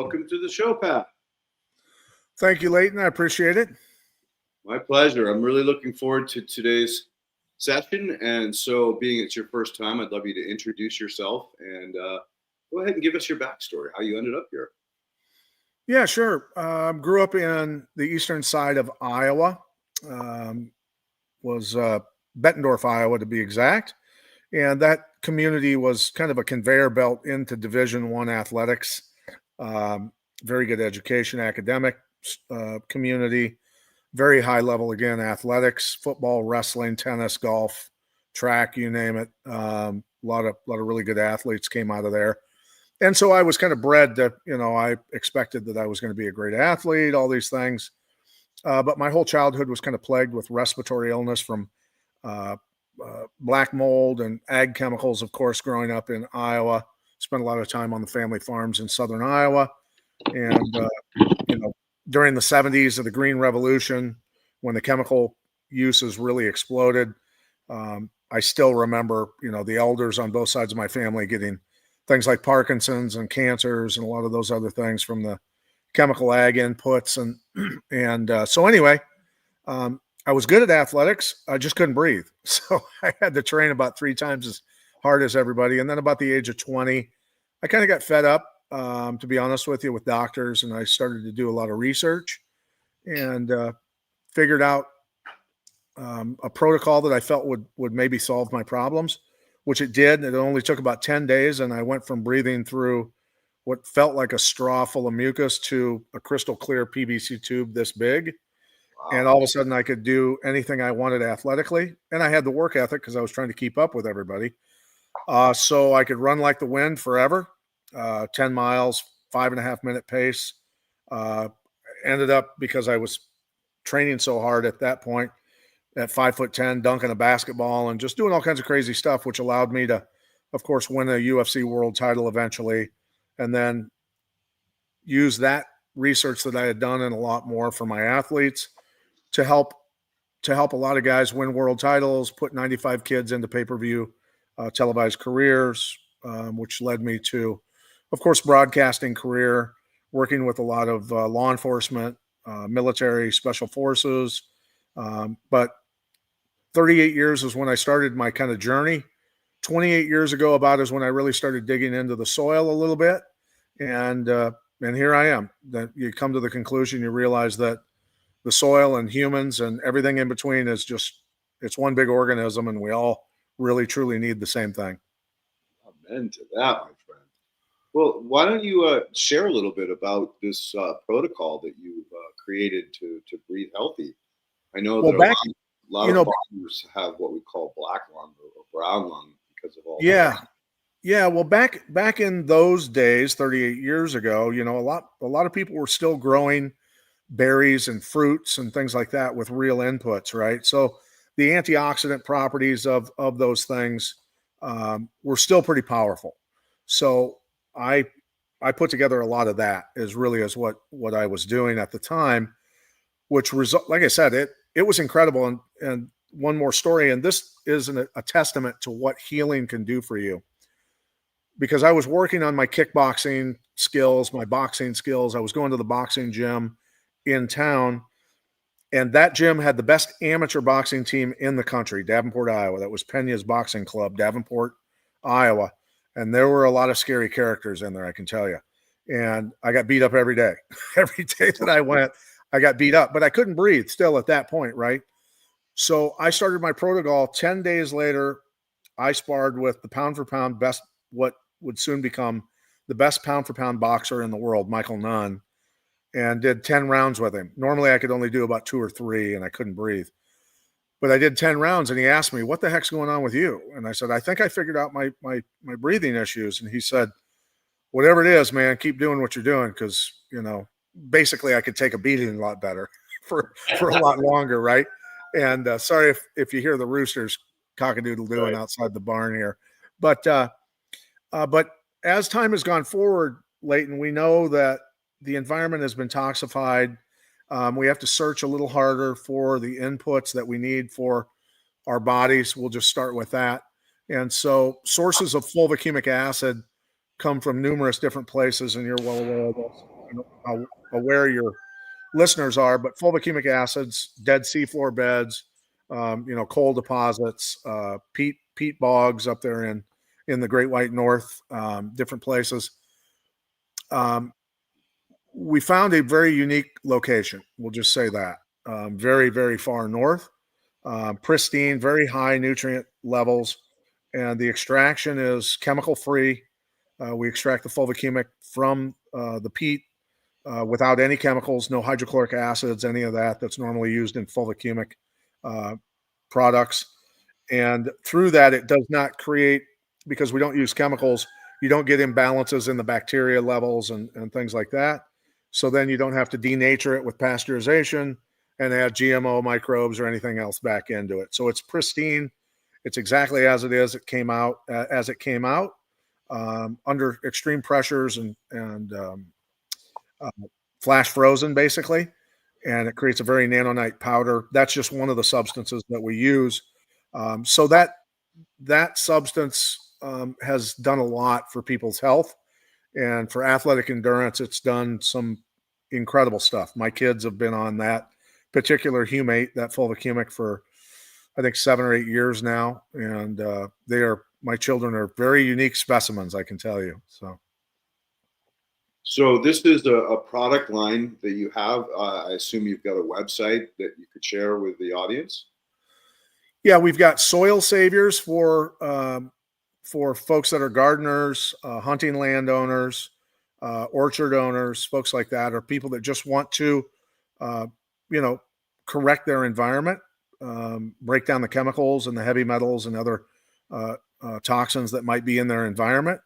welcome to the show, Pat. Thank you, Leighton. I appreciate it. My pleasure. I'm really looking forward to today's session. And so, being it's your first time, I'd love you to introduce yourself and go ahead and give us your backstory, how you ended up here. Yeah, sure. Grew up in the eastern side of Iowa. Was Bettendorf, Iowa, to be exact. And that community was kind of a conveyor belt into Division I athletics. Very good education, academic community, very high level, again, athletics, football, wrestling, tennis, golf, track, you name it. A lot of really good athletes came out of there. And so I was kind of bred to, I expected that I was going to be a great athlete, all these things. But my whole childhood was kind of plagued with respiratory illness from black mold and ag chemicals, of course, growing up in Iowa. Spent a lot of time on the family farms in southern Iowa. And, during the 70s of the Green Revolution, when the chemical uses really exploded, I still remember, the elders on both sides of my family getting things like Parkinson's and cancers and a lot of those other things from the chemical ag inputs. And so anyway, I was good at athletics. I just couldn't breathe. So I had to train about 3 times as hard as everybody. And then about the age of 20, I kind of got fed up, to be honest with you, with doctors. And I started to do a lot of research and figured out a protocol that I felt would maybe solve my problems, which it did. It only took about 10 days. And I went from breathing through what felt like a straw full of mucus to a crystal clear PVC tube this big. Wow. And all of a sudden I could do anything I wanted athletically. And I had the work ethic because I was trying to keep up with everybody. So I could run like the wind forever, 10 miles, 5.5 minute pace. Ended up, because I was training so hard at that point, at 5'10", dunking a basketball and just doing all kinds of crazy stuff, which allowed me to, of course, win a UFC world title eventually. And then use that research that I had done and a lot more for my athletes to help a lot of guys win world titles, put 95 kids into pay-per-view televised careers, which led me to, of course, broadcasting career, working with a lot of law enforcement, military, special forces. But 38 years is when I started my kind of journey. 28 years ago about is when I really started digging into the soil a little bit. And here I am. That you come to the conclusion, you realize that the soil and humans and everything in between is it's one big organism, and we all really truly need the same thing. Amen to that, my friend. Well, why don't you share a little bit about this protocol that you've created to breathe healthy? I know that a lot of bombers have what we call black lung or brown lung because of all that. Yeah, well, back in those days, 38 years ago, a lot of people were still growing berries and fruits and things like that with real inputs, right? So the antioxidant properties of those things were still pretty powerful. So I put together a lot of that as what I was doing at the time, which like I said, it was incredible. And one more story, and this is a testament to what healing can do for you. Because I was working on my kickboxing skills, my boxing skills. I was going to the boxing gym in town, and that gym had the best amateur boxing team in the country, Davenport, Iowa. That was Pena's Boxing Club, Davenport, Iowa. And there were a lot of scary characters in there, I can tell you. And I got beat up every day. Every day that I went, I got beat up, but I couldn't breathe still at that point, right? So I started my protocol. 10 days later, I sparred with the pound-for-pound best, what would soon become the best pound-for-pound boxer in the world, Michael Nunn, and did 10 rounds with him. Normally, I could only do about 2 or 3, and I couldn't breathe. But I did 10 rounds, and he asked me, "What the heck's going on with you?" And I said, "I think I figured out my breathing issues." And he said, "Whatever it is, man, keep doing what you're doing, because, basically I could take a beating a lot better for a lot longer, right?" And sorry if you hear the roosters cock-a-doodle-doing outside the barn here. But as time has gone forward, Leighton, we know that the environment has been toxified. We have to search a little harder for the inputs that we need for our bodies. We'll just start with that. And so sources of fulvic humic acid come from numerous different places, and you're well aware of this. know how aware your listeners are, but fulvicumic acids, dead seafloor beds, coal deposits, peat bogs up there in the Great White North, different places. We found a very unique location. We'll just say that. Very, very far north, pristine, very high nutrient levels, and the extraction is chemical free. We extract the fulvicumic from the peat without any chemicals, no hydrochloric acids, any of that that's normally used in fulvicumic products. And through that, it does not create, because we don't use chemicals, you don't get imbalances in the bacteria levels and things like that. So then you don't have to denature it with pasteurization and add GMO microbes or anything else back into it. So it's pristine. It's exactly as it is. It came out as it came out under extreme pressures and flash frozen, basically. And it creates a very nanonite powder. That's just one of the substances that we use. So that substance has done a lot for people's health. And for athletic endurance, it's done some incredible stuff. My kids have been on that particular humate, that fulvicumic, for I think 7 or 8 years now. And my children are very unique specimens, I can tell you. So this is a product line that you have. I assume you've got a website that you could share with the audience. Yeah, we've got soil saviors for folks that are gardeners, hunting landowners, orchard owners, folks like that, or people that just want to, correct their environment, break down the chemicals and the heavy metals and other toxins that might be in their environment.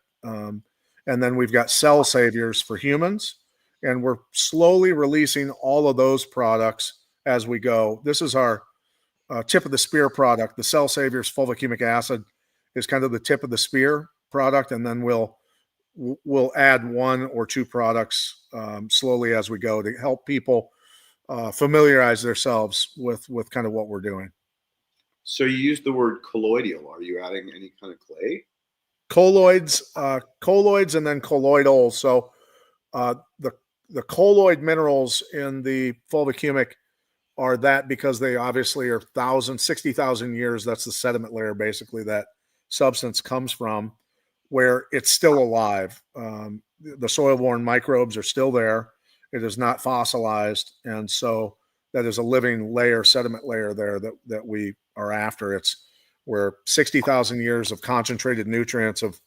And then we've got cell saviors for humans, and we're slowly releasing all of those products as we go. This is our tip of the spear product. The cell saviors fulvicumic acid is kind of the tip of the spear product, and then we'll add 1 or 2 products slowly as we go to help people familiarize themselves with kind of what we're doing. So you use the word colloidal. Are you adding any kind of clay? Colloids and then colloidal. So the colloid minerals in the fulvicumic are that because they obviously are 60,000 years. That's the sediment layer, basically, that substance comes from, where it's still alive. The soil-borne microbes are still there. It is not fossilized. And so that is a living layer, sediment layer there that we are after. It's where 60,000 years of concentrated nutrients of,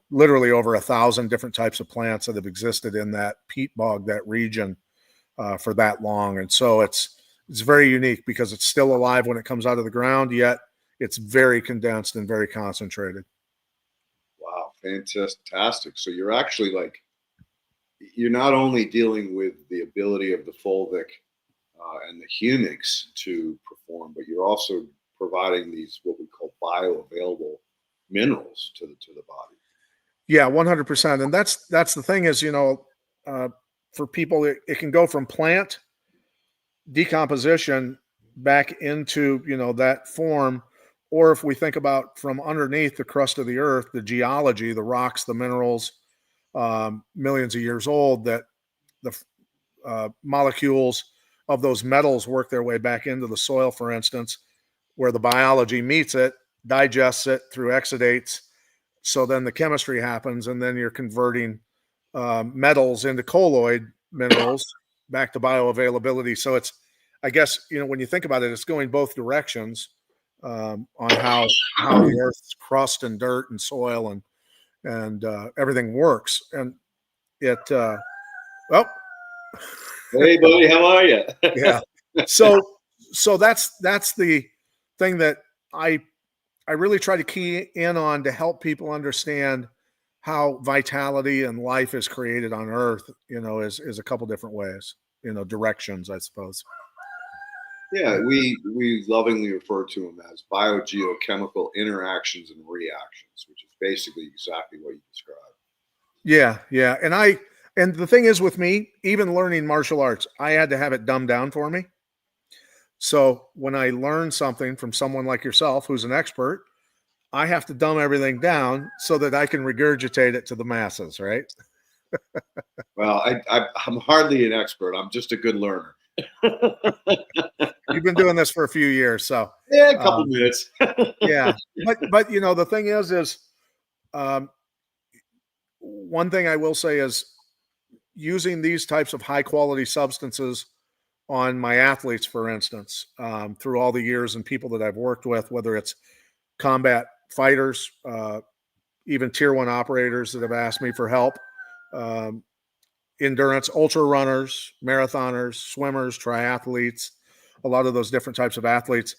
literally over 1,000 different types of plants that have existed in that peat bog, that region, for that long. And so it's very unique because it's still alive when it comes out of the ground, yet it's very condensed and very concentrated. Wow, fantastic. So you're actually you're not only dealing with the ability of the fulvic and the humics to perform, but you're also providing these what we call bioavailable minerals to the body. Yeah, 100%. And that's the thing is, for people, it can go from plant decomposition back into, that form. Or if we think about from underneath the crust of the earth, the geology, the rocks, the minerals, millions of years old, that the molecules of those metals work their way back into the soil, for instance, where the biology meets it, digests it through exudates. So then the chemistry happens, and then you're converting metals into colloid minerals back to bioavailability. So it's, I guess, when you think about it, it's going both directions on how the Earth's crust and dirt and soil and everything works. And it, hey buddy, how are you? Yeah. So that's the thing that I really try to key in on to help people understand how vitality and life is created on Earth, is a couple different ways, directions, I suppose. Yeah, we lovingly refer to them as biogeochemical interactions and reactions, which is basically exactly what you described. Yeah. And the thing is with me, even learning martial arts, I had to have it dumbed down for me. So when I learn something from someone like yourself, who's an expert, I have to dumb everything down so that I can regurgitate it to the masses, right? Well, I'm hardly an expert. I'm just a good learner. You've been doing this for a few years, so Yeah, a couple minutes. yeah. But you know, the thing is um, one thing I will say is using these types of high quality substances on my athletes, for instance, through all the years and people that I've worked with, whether it's combat fighters, even tier one operators that have asked me for help, um, endurance, ultra runners, marathoners, swimmers, triathletes, a lot of those different types of athletes.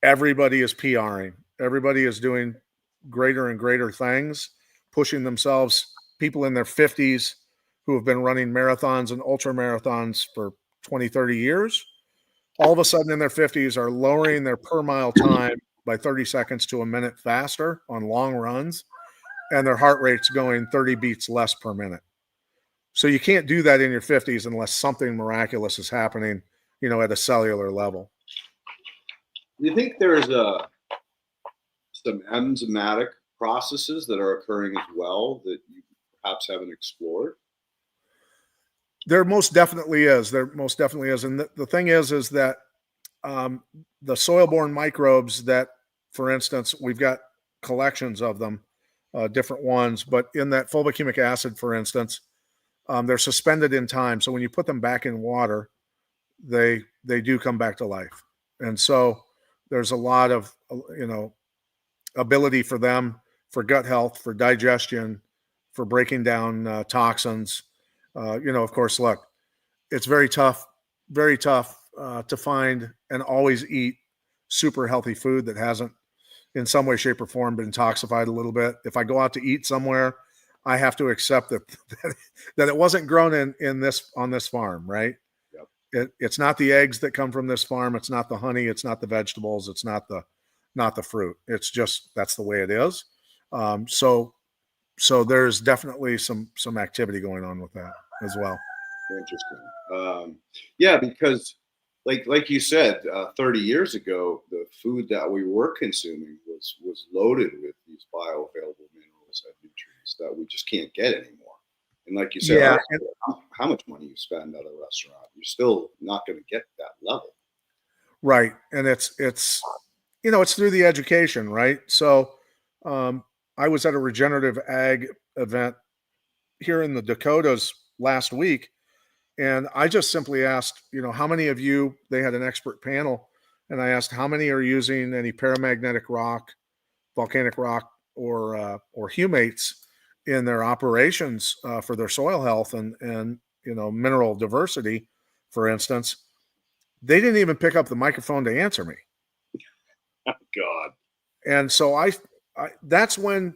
Everybody is PRing. Everybody is doing greater and greater things, pushing themselves. People in their 50s who have been running marathons and ultra marathons for 20, 30 years, all of a sudden in their 50s are lowering their per mile time by 30 seconds to a minute faster on long runs, and their heart rate's going 30 beats less per minute. So you can't do that in your 50s unless something miraculous is happening, you know, at a cellular level. Do you think there's some enzymatic processes that are occurring as well that you perhaps haven't explored? There most definitely is. There most definitely is. And the thing is that the soil-borne microbes that, for instance, we've got collections of them, different ones, but in that fulvic acid, for instance, they're suspended in time. So when you put them back in water, they do come back to life. And so there's a lot of, you know, ability for them for gut health, for digestion, for breaking down toxins. You know, of course, look, it's very tough to find and always eat super healthy food that hasn't in some way, shape, or form been toxified a little bit. If I go out to eat somewhere, I have to accept that it wasn't grown in this on this farm, right? Yep. It's not the eggs that come from this farm. It's not the honey. It's not the vegetables. It's not the fruit. It's just that's the way it is. So there's definitely some activity going on with that as well. Interesting. Yeah, because like you said, 30 years ago, the food that we were consuming was loaded with these bioavailable minerals and nutrients that we just can't get anymore. And like you said, Yeah, how much money you spend at a restaurant, you're still not going to get that level. right. And it's you know, it's through the education, right? So I was at a regenerative ag event here in the Dakotas last week, and I just simply asked, you know, how many of you, they had an expert panel, and I asked how many are using any paramagnetic rock, volcanic rock, or humates in their operations for their soil health and you know, mineral diversity, for instance. They didn't even pick up the microphone to answer me. Oh, God. And so I that's when,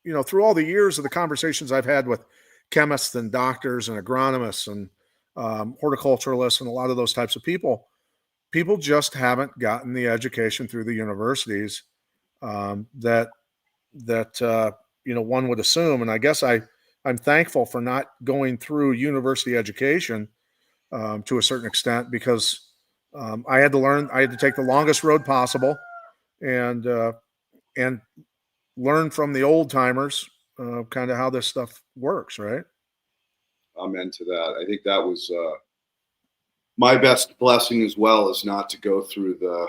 you know, through all the years of the conversations I've had with chemists and doctors and agronomists and horticulturalists and a lot of those types of people just haven't gotten the education through the universities that you know, one would assume. And I guess I'm thankful for not going through university education to a certain extent, because I had to take the longest road possible and learn from the old timers, kind of how this stuff works, right? I'm into that. I think that was my best blessing as well, is not to go through the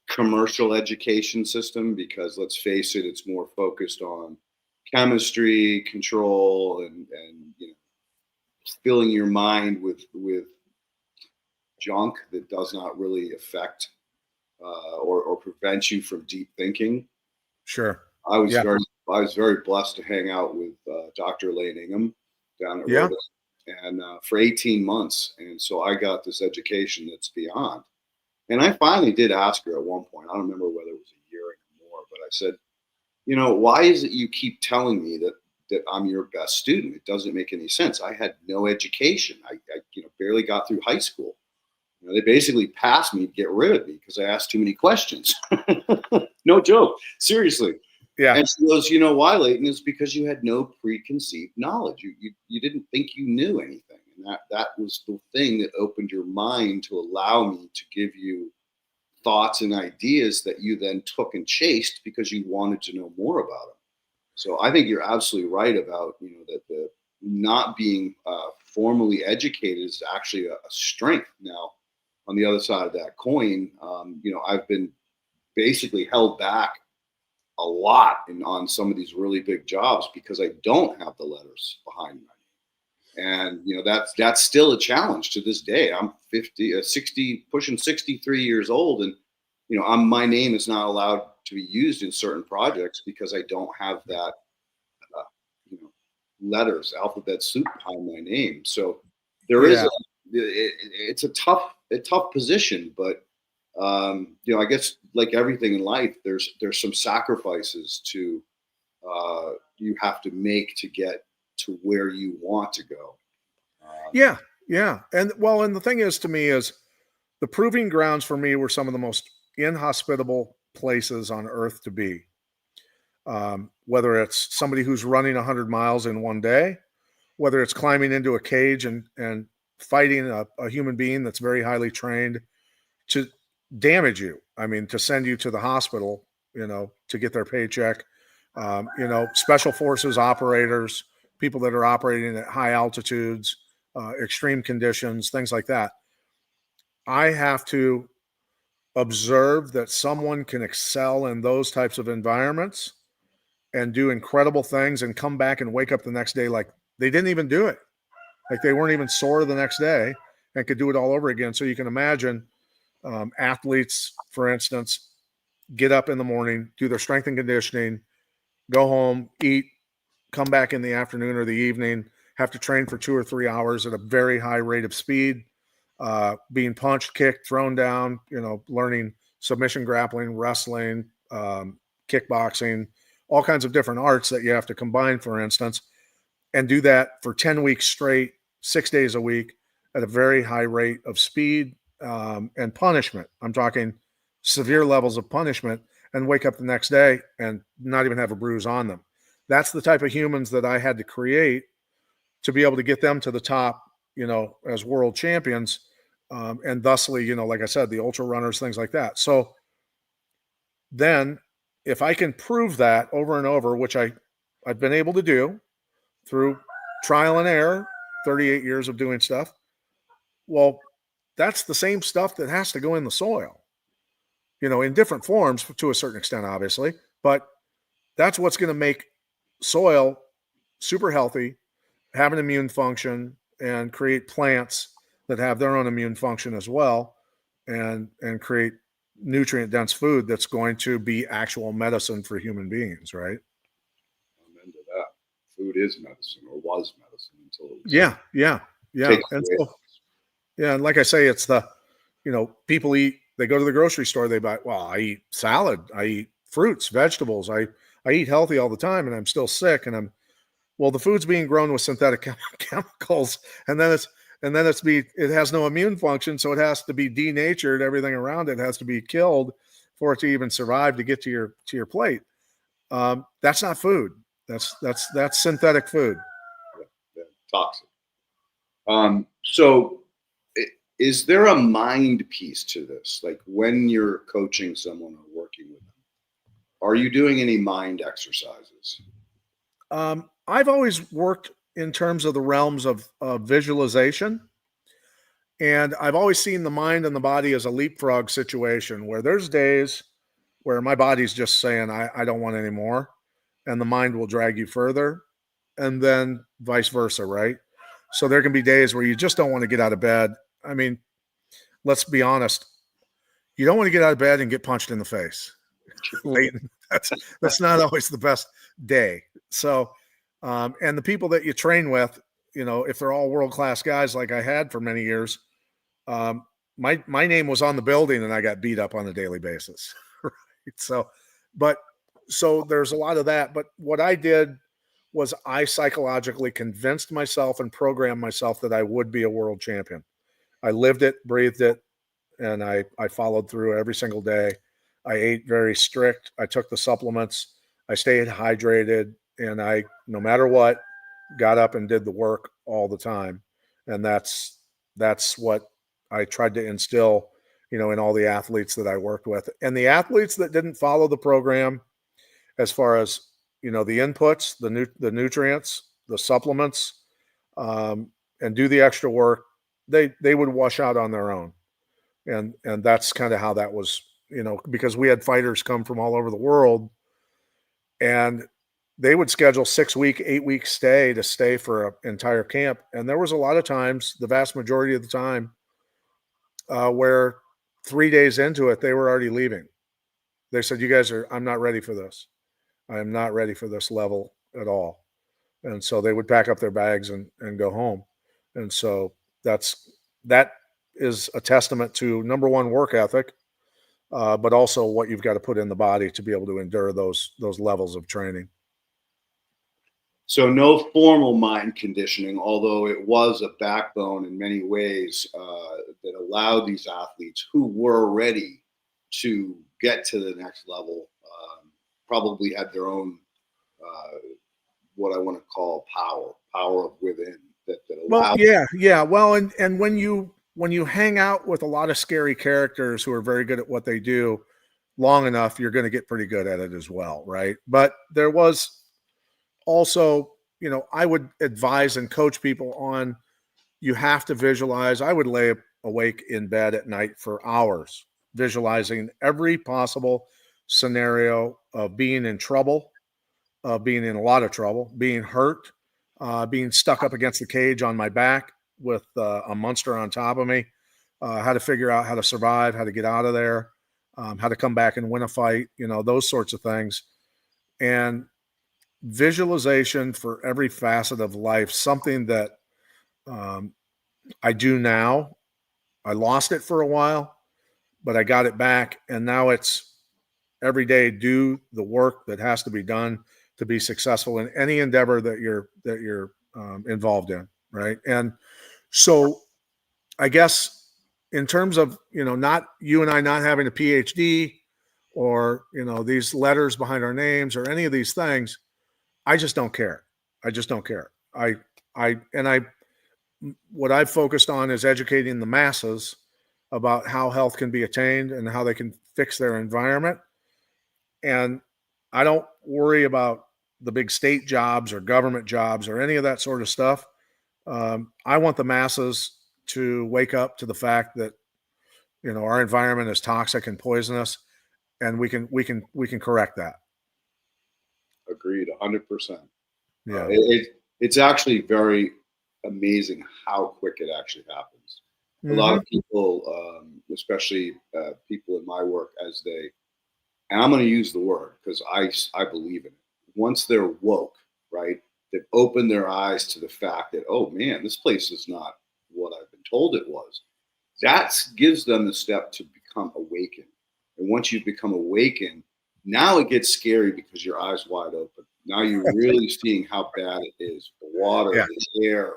commercial education system, because let's face it, it's more focused on chemistry, control, and you know, filling your mind with junk that does not really affect or prevent you from deep thinking. Sure. I was Yeah. I was very blessed to hang out with Dr. Lane Ingham down at Yeah. Rhode Island, and for 18 months. And so I got this education that's beyond. And I finally did ask her at one point, I don't remember whether it was a year or more, but I said, you know, why is it you keep telling me that I'm your best student? It doesn't make any sense. I had no education. I you know, barely got through high school. You know, they basically passed me to get rid of me because I asked too many questions. No joke. Seriously. Yeah. And she goes, you know why, Leighton? It's because you had no preconceived knowledge. You didn't think you knew anything. And that was the thing that opened your mind to allow me to give you thoughts and ideas that you then took and chased because you wanted to know more about them. So I think you're absolutely right about, that the not being formally educated is actually a strength. Now, on the other side of that coin, I've been basically held back a lot on some of these really big jobs because I don't have the letters behind my name. And that's still a challenge to this day. I'm 60, pushing 63 years old, and my name is not allowed to be used in certain projects because I don't have that letters, alphabet soup behind my name. So there is it's a tough position, but I guess like everything in life, there's some sacrifices to you have to make to get to where you want to go. Yeah. And the thing is, to me, is the proving grounds for me were some of the most inhospitable places on earth to be. Whether it's somebody who's running 100 miles in one day, whether it's climbing into a cage and fighting a human being that's very highly trained to damage you. I mean, to send you to the hospital, to get their paycheck. Special forces operators, people that are operating at high altitudes, extreme conditions, things like that. I have to observe that someone can excel in those types of environments and do incredible things and come back and wake up the next day like they didn't even do it. Like they weren't even sore the next day and could do it all over again. So you can imagine athletes, for instance, get up in the morning, do their strength and conditioning, go home, eat, come back in the afternoon or the evening, have to train for 2 or 3 hours at a very high rate of speed, being punched, kicked, thrown down, learning submission grappling, wrestling, kickboxing, all kinds of different arts that you have to combine, for instance, and do that for 10 weeks straight, 6 days a week at a very high rate of speed and punishment. I'm talking severe levels of punishment, and wake up the next day and not even have a bruise on them. That's the type of humans that I had to create to be able to get them to the top, as world champions, and thusly, like I said, the ultra runners, things like that. So then if I can prove that over and over, which I've been able to do through trial and error, 38 years of doing stuff, well, that's the same stuff that has to go in the soil, in different forms to a certain extent, obviously, but that's what's going to make soil super healthy, have an immune function, and create plants that have their own immune function as well, and create nutrient dense food that's going to be actual medicine for human beings, right? I'm into that. Food is medicine, or was medicine until it was yeah. And so, and like I say, it's the people eat, they go to the grocery store, they buy, well, I eat salad, I eat fruits, vegetables, I eat healthy all the time, and I'm still sick, and the food's being grown with synthetic chemicals, and then it has no immune function, so it has to be denatured. Everything around it has to be killed for it to even survive to get to your plate. That's not food. That's synthetic food. Yeah, toxic. So is there a mind piece to this? Like when you're coaching someone or working with them, are you doing any mind exercises? I've always worked in terms of the realms of visualization. And I've always seen the mind and the body as a leapfrog situation where there's days where my body's just saying, I don't want any more. And the mind will drag you further, and then vice versa, right? So there can be days where you just don't want to get out of bed. I mean, let's be honest. You don't want to get out of bed and get punched in the face. That's not always the best day. So, and the people that you train with, if they're all world-class guys like I had for many years, my name was on the building and I got beat up on a daily basis. Right? So there's a lot of that. But what I did was I psychologically convinced myself and programmed myself that I would be a world champion. I lived it, breathed it, and I followed through every single day. I ate very strict. I took the supplements. I stayed hydrated, and I, no matter what, got up and did the work all the time. And that's what I tried to instill, in all the athletes that I worked with. And the athletes that didn't follow the program, as far as, the inputs, the nutrients, the supplements, and do the extra work, they would wash out on their own. And that's kind of how that was, because we had fighters come from all over the world, and they would schedule 6-week, 8-week stay for an entire camp. And there was a lot of times, the vast majority of the time, where 3 days into it, they were already leaving. They said, I'm not ready for this. I am not ready for this level at all. And so they would pack up their bags and go home. And so that is a testament to, number one, work ethic, but also what you've got to put in the body to be able to endure those levels of training. So no formal mind conditioning, although it was a backbone in many ways that allowed these athletes who were ready to get to the next level, probably had their own, what I want to call power of within that allowed. Well, yeah. Well, and when you hang out with a lot of scary characters who are very good at what they do long enough, you're going to get pretty good at it as well, right? But there was also, I would advise and coach people on, you have to visualize. I would lay awake in bed at night for hours, visualizing every possible scenario of being in trouble, being in a lot of trouble, being hurt, being stuck up against the cage on my back with a monster on top of me, how to figure out how to survive, how to get out of there, how to come back and win a fight, those sorts of things. And visualization for every facet of life, something that I do now. I lost it for a while, but I got it back. And now it's every day, do the work that has to be done to be successful in any endeavor that you're involved in. Right. And so I guess in terms of, not you and I not having a PhD or, these letters behind our names or any of these things, I just don't care. I just don't care. What I've focused on is educating the masses about how health can be attained and how they can fix their environment. And I don't worry about the big state jobs or government jobs or any of that sort of stuff. I want the masses to wake up to the fact that, our environment is toxic and poisonous, and we can correct that. Agreed, 100%. Yeah. It's actually very amazing how quick it actually happens. A lot of people, especially people in my work, and I'm going to use the word because I believe in it. Once they're woke, right, they've opened their eyes to the fact that, oh man, this place is not what I've been told it was. That gives them the step to become awakened. And once you've become awakened, now it gets scary because your eyes wide open. Now you're really seeing how bad it is. The water, the air,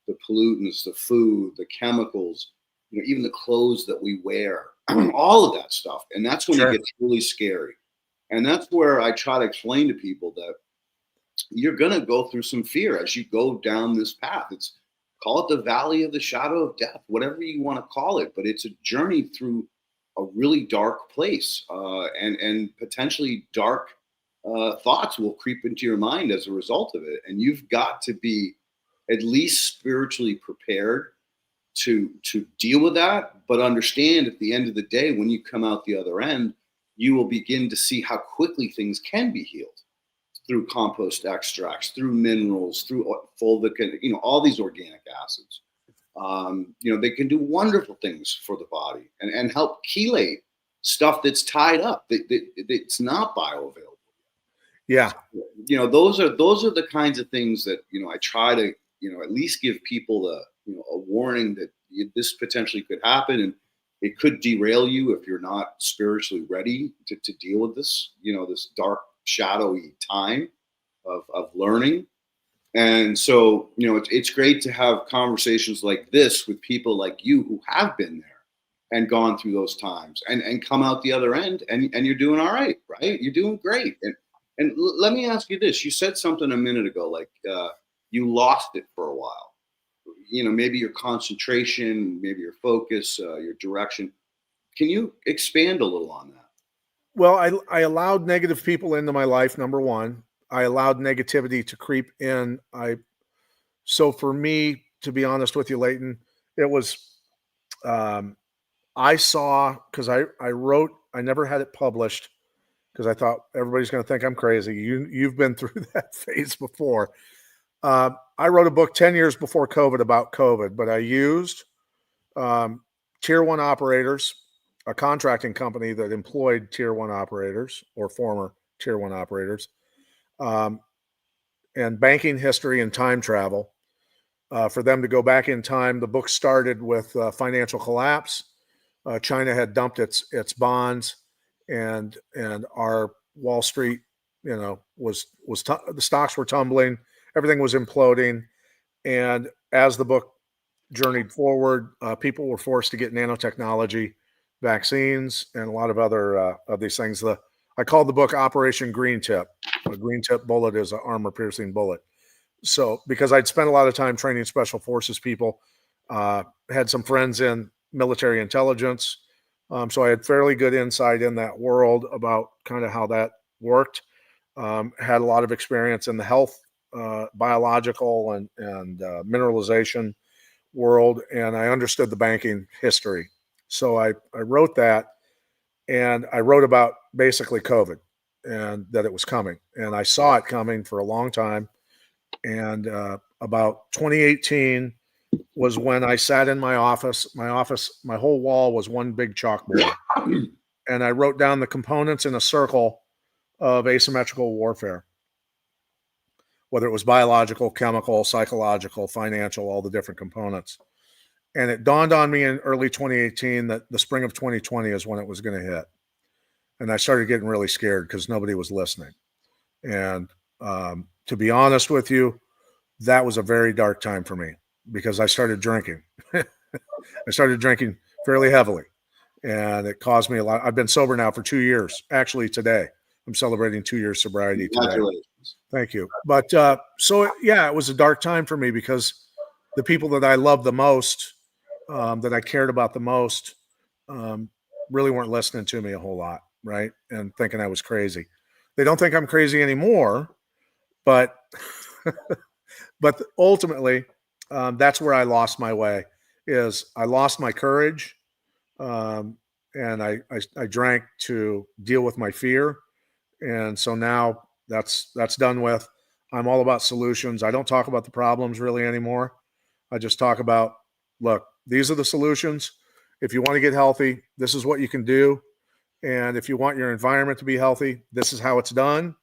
the pollutants, the food, the chemicals, even the clothes that we wear, all of that stuff. And that's when it gets really scary. And that's where I try to explain to people that you're going to go through some fear as you go down this path. Call it the valley of the shadow of death, whatever you want to call it. But it's a journey through a really dark place, and potentially dark thoughts will creep into your mind as a result of it. And you've got to be at least spiritually prepared to deal with that, but understand at the end of the day, when you come out the other end, you will begin to see how quickly things can be healed through compost extracts, through minerals, through fulvic, and all these organic acids. They can do wonderful things for the body and help chelate stuff that's tied up, that's not bioavailable. Yeah. Those are the kinds of things that, I try to, at least give people a warning that this potentially could happen, and it could derail you if you're not spiritually ready to deal with this, this dark, shadowy time of learning. And so, it's great to have conversations like this with people like you who have been there and gone through those times and come out the other end, and you're doing all right, right? You're doing great. And let me ask you this. You said something a minute ago, like you lost it for a while. Maybe your concentration, maybe your focus, your direction. Can you expand a little on that? Well, I allowed negative people into my life, number one. I allowed negativity to creep in. So for me, to be honest with you, Leighton, it was, I saw, because I wrote, I never had it published because I thought everybody's going to think I'm crazy. You've been through that phase before. I wrote a book 10 years before COVID about COVID, but I used tier one operators, a contracting company that employed tier one operators or former tier one operators, and banking history and time travel for them to go back in time. The book started with financial collapse. China had dumped its bonds, and our Wall Street, was the stocks were tumbling, everything was imploding, and as the book journeyed forward, people were forced to get nanotechnology, vaccines, and a lot of other of these things. I called the book Operation Green Tip. A green tip bullet is an armor-piercing bullet. So, because I'd spent a lot of time training special forces people, had some friends in military intelligence, so I had fairly good insight in that world about kind of how that worked. Had a lot of experience in the health, biological, and mineralization world, and I understood the banking history. So I wrote that, and I wrote about basically COVID and that it was coming, and I saw it coming for a long time. And about 2018 was when I sat in my office. My whole wall was one big chalkboard, and I wrote down the components in a circle of asymmetrical warfare, whether it was biological, chemical, psychological, financial, all the different components. And it dawned on me in early 2018 that the spring of 2020 is when it was going to hit. And I started getting really scared because nobody was listening. And to be honest with you, that was a very dark time for me because I started drinking. I started drinking fairly heavily, and it caused me a lot. I've been sober now for 2 years. Actually, today I'm celebrating 2 years sobriety today. Thank you. But so yeah, it was a dark time for me because the people that I loved the most, that I cared about the most, really weren't listening to me a whole lot, right? And thinking I was crazy. They don't think I'm crazy anymore, but but ultimately, that's where I lost my way. Is I lost my courage, and I drank to deal with my fear, and so now that's done with. I'm all about solutions. I don't talk about the problems really anymore. I just talk about, look, these are the solutions. If you want to get healthy, this is what you can do. And if you want your environment to be healthy, this is how it's done.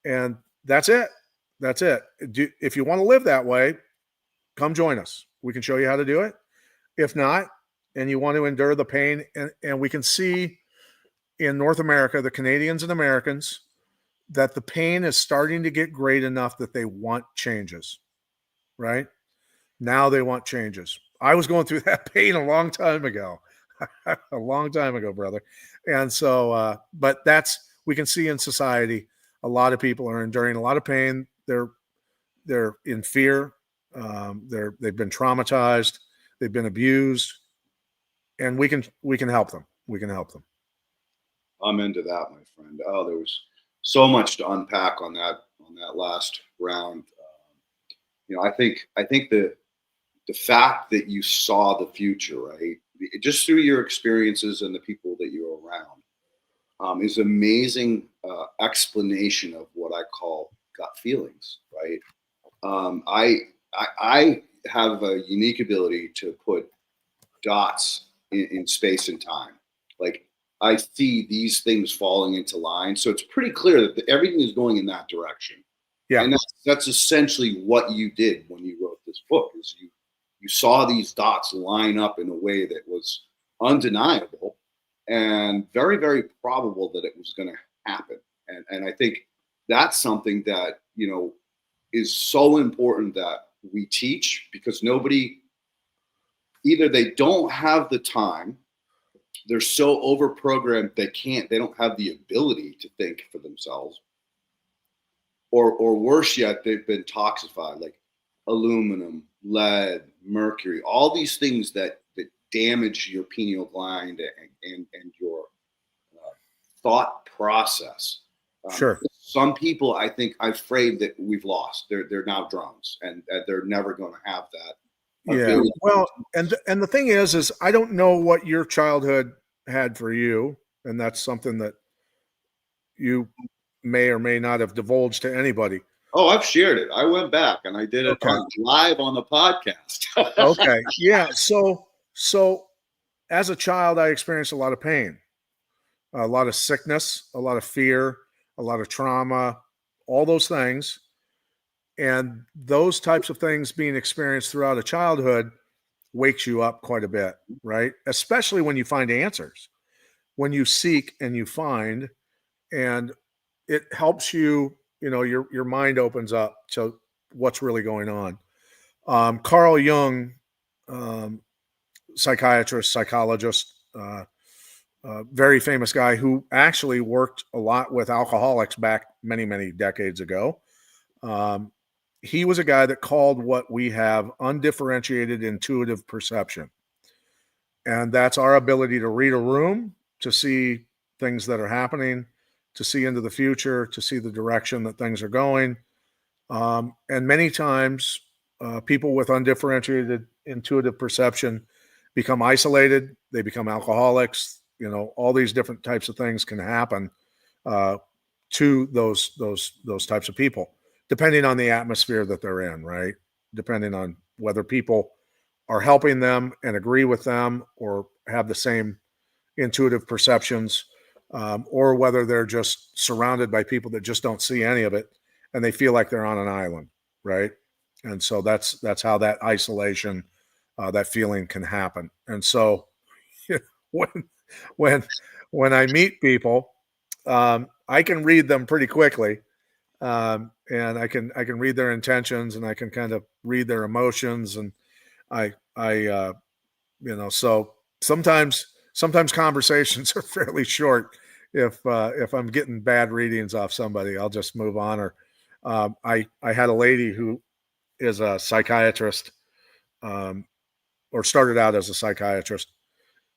And that's it. That's it. If you want to live that way, come join us. We can show you how to do it. If not, and you want to endure the pain, and we can see in North America, the Canadians and Americans, that the pain is starting to get great enough that they want changes, right? Now they want changes. I was going through that pain a long time ago, a long time ago, brother. And so, but we can see in society, a lot of people are enduring a lot of pain. They're in fear. They've been traumatized. They've been abused, and we can help them. We can help them. I'm into that, my friend. Oh, there was so much to unpack on that last round. I think the fact that you saw the future, right, just through your experiences and the people that you're around, is amazing explanation of what I call gut feelings, right? I have a unique ability to put dots in space and time. Like, I see these things falling into line. So it's pretty clear that everything is going in that direction. Yeah. And that's essentially what you did when you wrote this book, is you saw these dots line up in a way that was undeniable and very, very probable that it was going to happen. And I think that's something that, is so important that we teach, because either they don't have the time, they're so overprogrammed they don't have the ability to think for themselves, or worse yet, they've been toxified, like aluminum, lead, mercury, all these things that damage your pineal gland and your thought process. Sure. Some people, I think, I'm afraid that we've lost. They're now drones, and they're never going to have that. Yeah. Well, and the thing is I don't know what your childhood had for you, and that's something that you may or may not have divulged to anybody. Oh, I've shared it. I went back and I did it live on the podcast. Okay. Yeah. So as a child, I experienced a lot of pain, a lot of sickness, a lot of fear, a lot of trauma, all those things. And those types of things being experienced throughout a childhood wakes you up quite a bit, right? Especially when you find answers, when you seek and you find, and it helps you, your mind opens up to what's really going on. Carl Jung, psychiatrist, psychologist, very famous guy who actually worked a lot with alcoholics back many, many decades ago. He was a guy that called what we have undifferentiated intuitive perception. And that's our ability to read a room, to see things that are happening, to see into the future, to see the direction that things are going. And many times, people with undifferentiated intuitive perception become isolated. They become alcoholics. All these different types of things can happen to those types of people, depending on the atmosphere that they're in, right? Depending on whether people are helping them and agree with them or have the same intuitive perceptions, or whether they're just surrounded by people that just don't see any of it and they feel like they're on an island, right? And so that's how that isolation, that feeling can happen. And so when I meet people, I can read them pretty quickly. And I can read their intentions, and I can kind of read their emotions, and so sometimes conversations are fairly short. If I'm getting bad readings off somebody, I'll just move on. Or I had a lady who is a psychiatrist, or started out as a psychiatrist,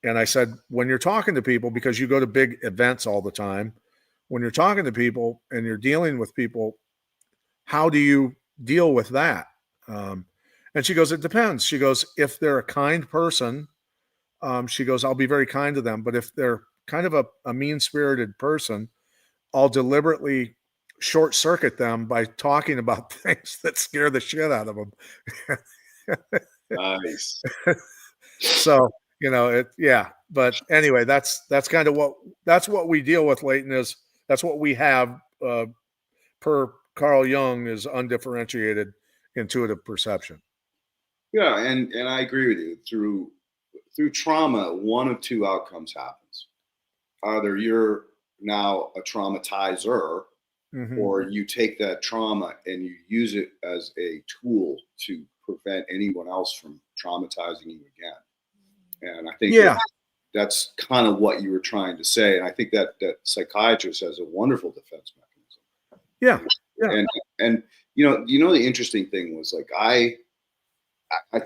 and I said, when you're talking to people, because you go to big events all the time, when you're talking to people and you're dealing with people, how do you deal with that? And she goes, it depends. She goes, if they're a kind person, she goes, I'll be very kind to them. But if they're kind of a mean-spirited person, I'll deliberately short circuit them by talking about things that scare the shit out of them. Nice. So, but anyway, that's kind of what we deal with, Leighton, is that's what we have, per Carl Jung, is undifferentiated intuitive perception. Yeah. And I agree with you. Through trauma, one of two outcomes happens. Either you're now a traumatizer, Mm-hmm. or you take that trauma and you use it as a tool to prevent anyone else from traumatizing you again. And I think that's kind of what you were trying to say. And I think that psychiatrist has a wonderful defense mechanism. Yeah. And the interesting thing was, like, I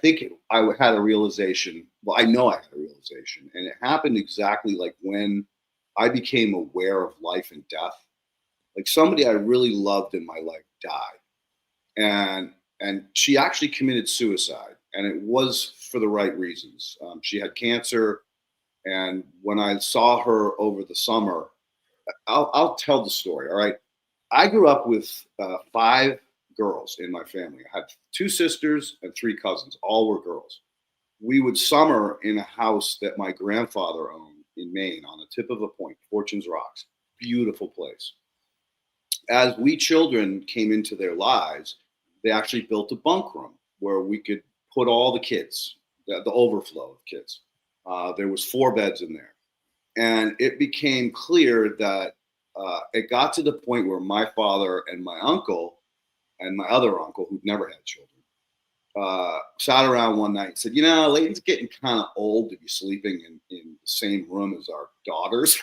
think I had a realization. Well, I know I had a realization, and it happened exactly like when I became aware of life and death. Like, somebody I really loved in my life died, and she actually committed suicide, and it was for the right reasons. She had cancer, and when I saw her over the summer, I'll tell the story. All right, I grew up with 5 girls in my family. I had 2 sisters and 3 cousins. All were girls. We would summer in a house that my grandfather owned in Maine, on the tip of a point, Fortune's Rocks. Beautiful place. As we children came into their lives, they actually built a bunk room where we could put all the kids, the overflow of kids. There was 4 beds in there. And it became clear that it got to the point where my father and my uncle and my other uncle, who'd never had children, sat around one night and said, Leighton's getting kind of old to be sleeping in the same room as our daughters.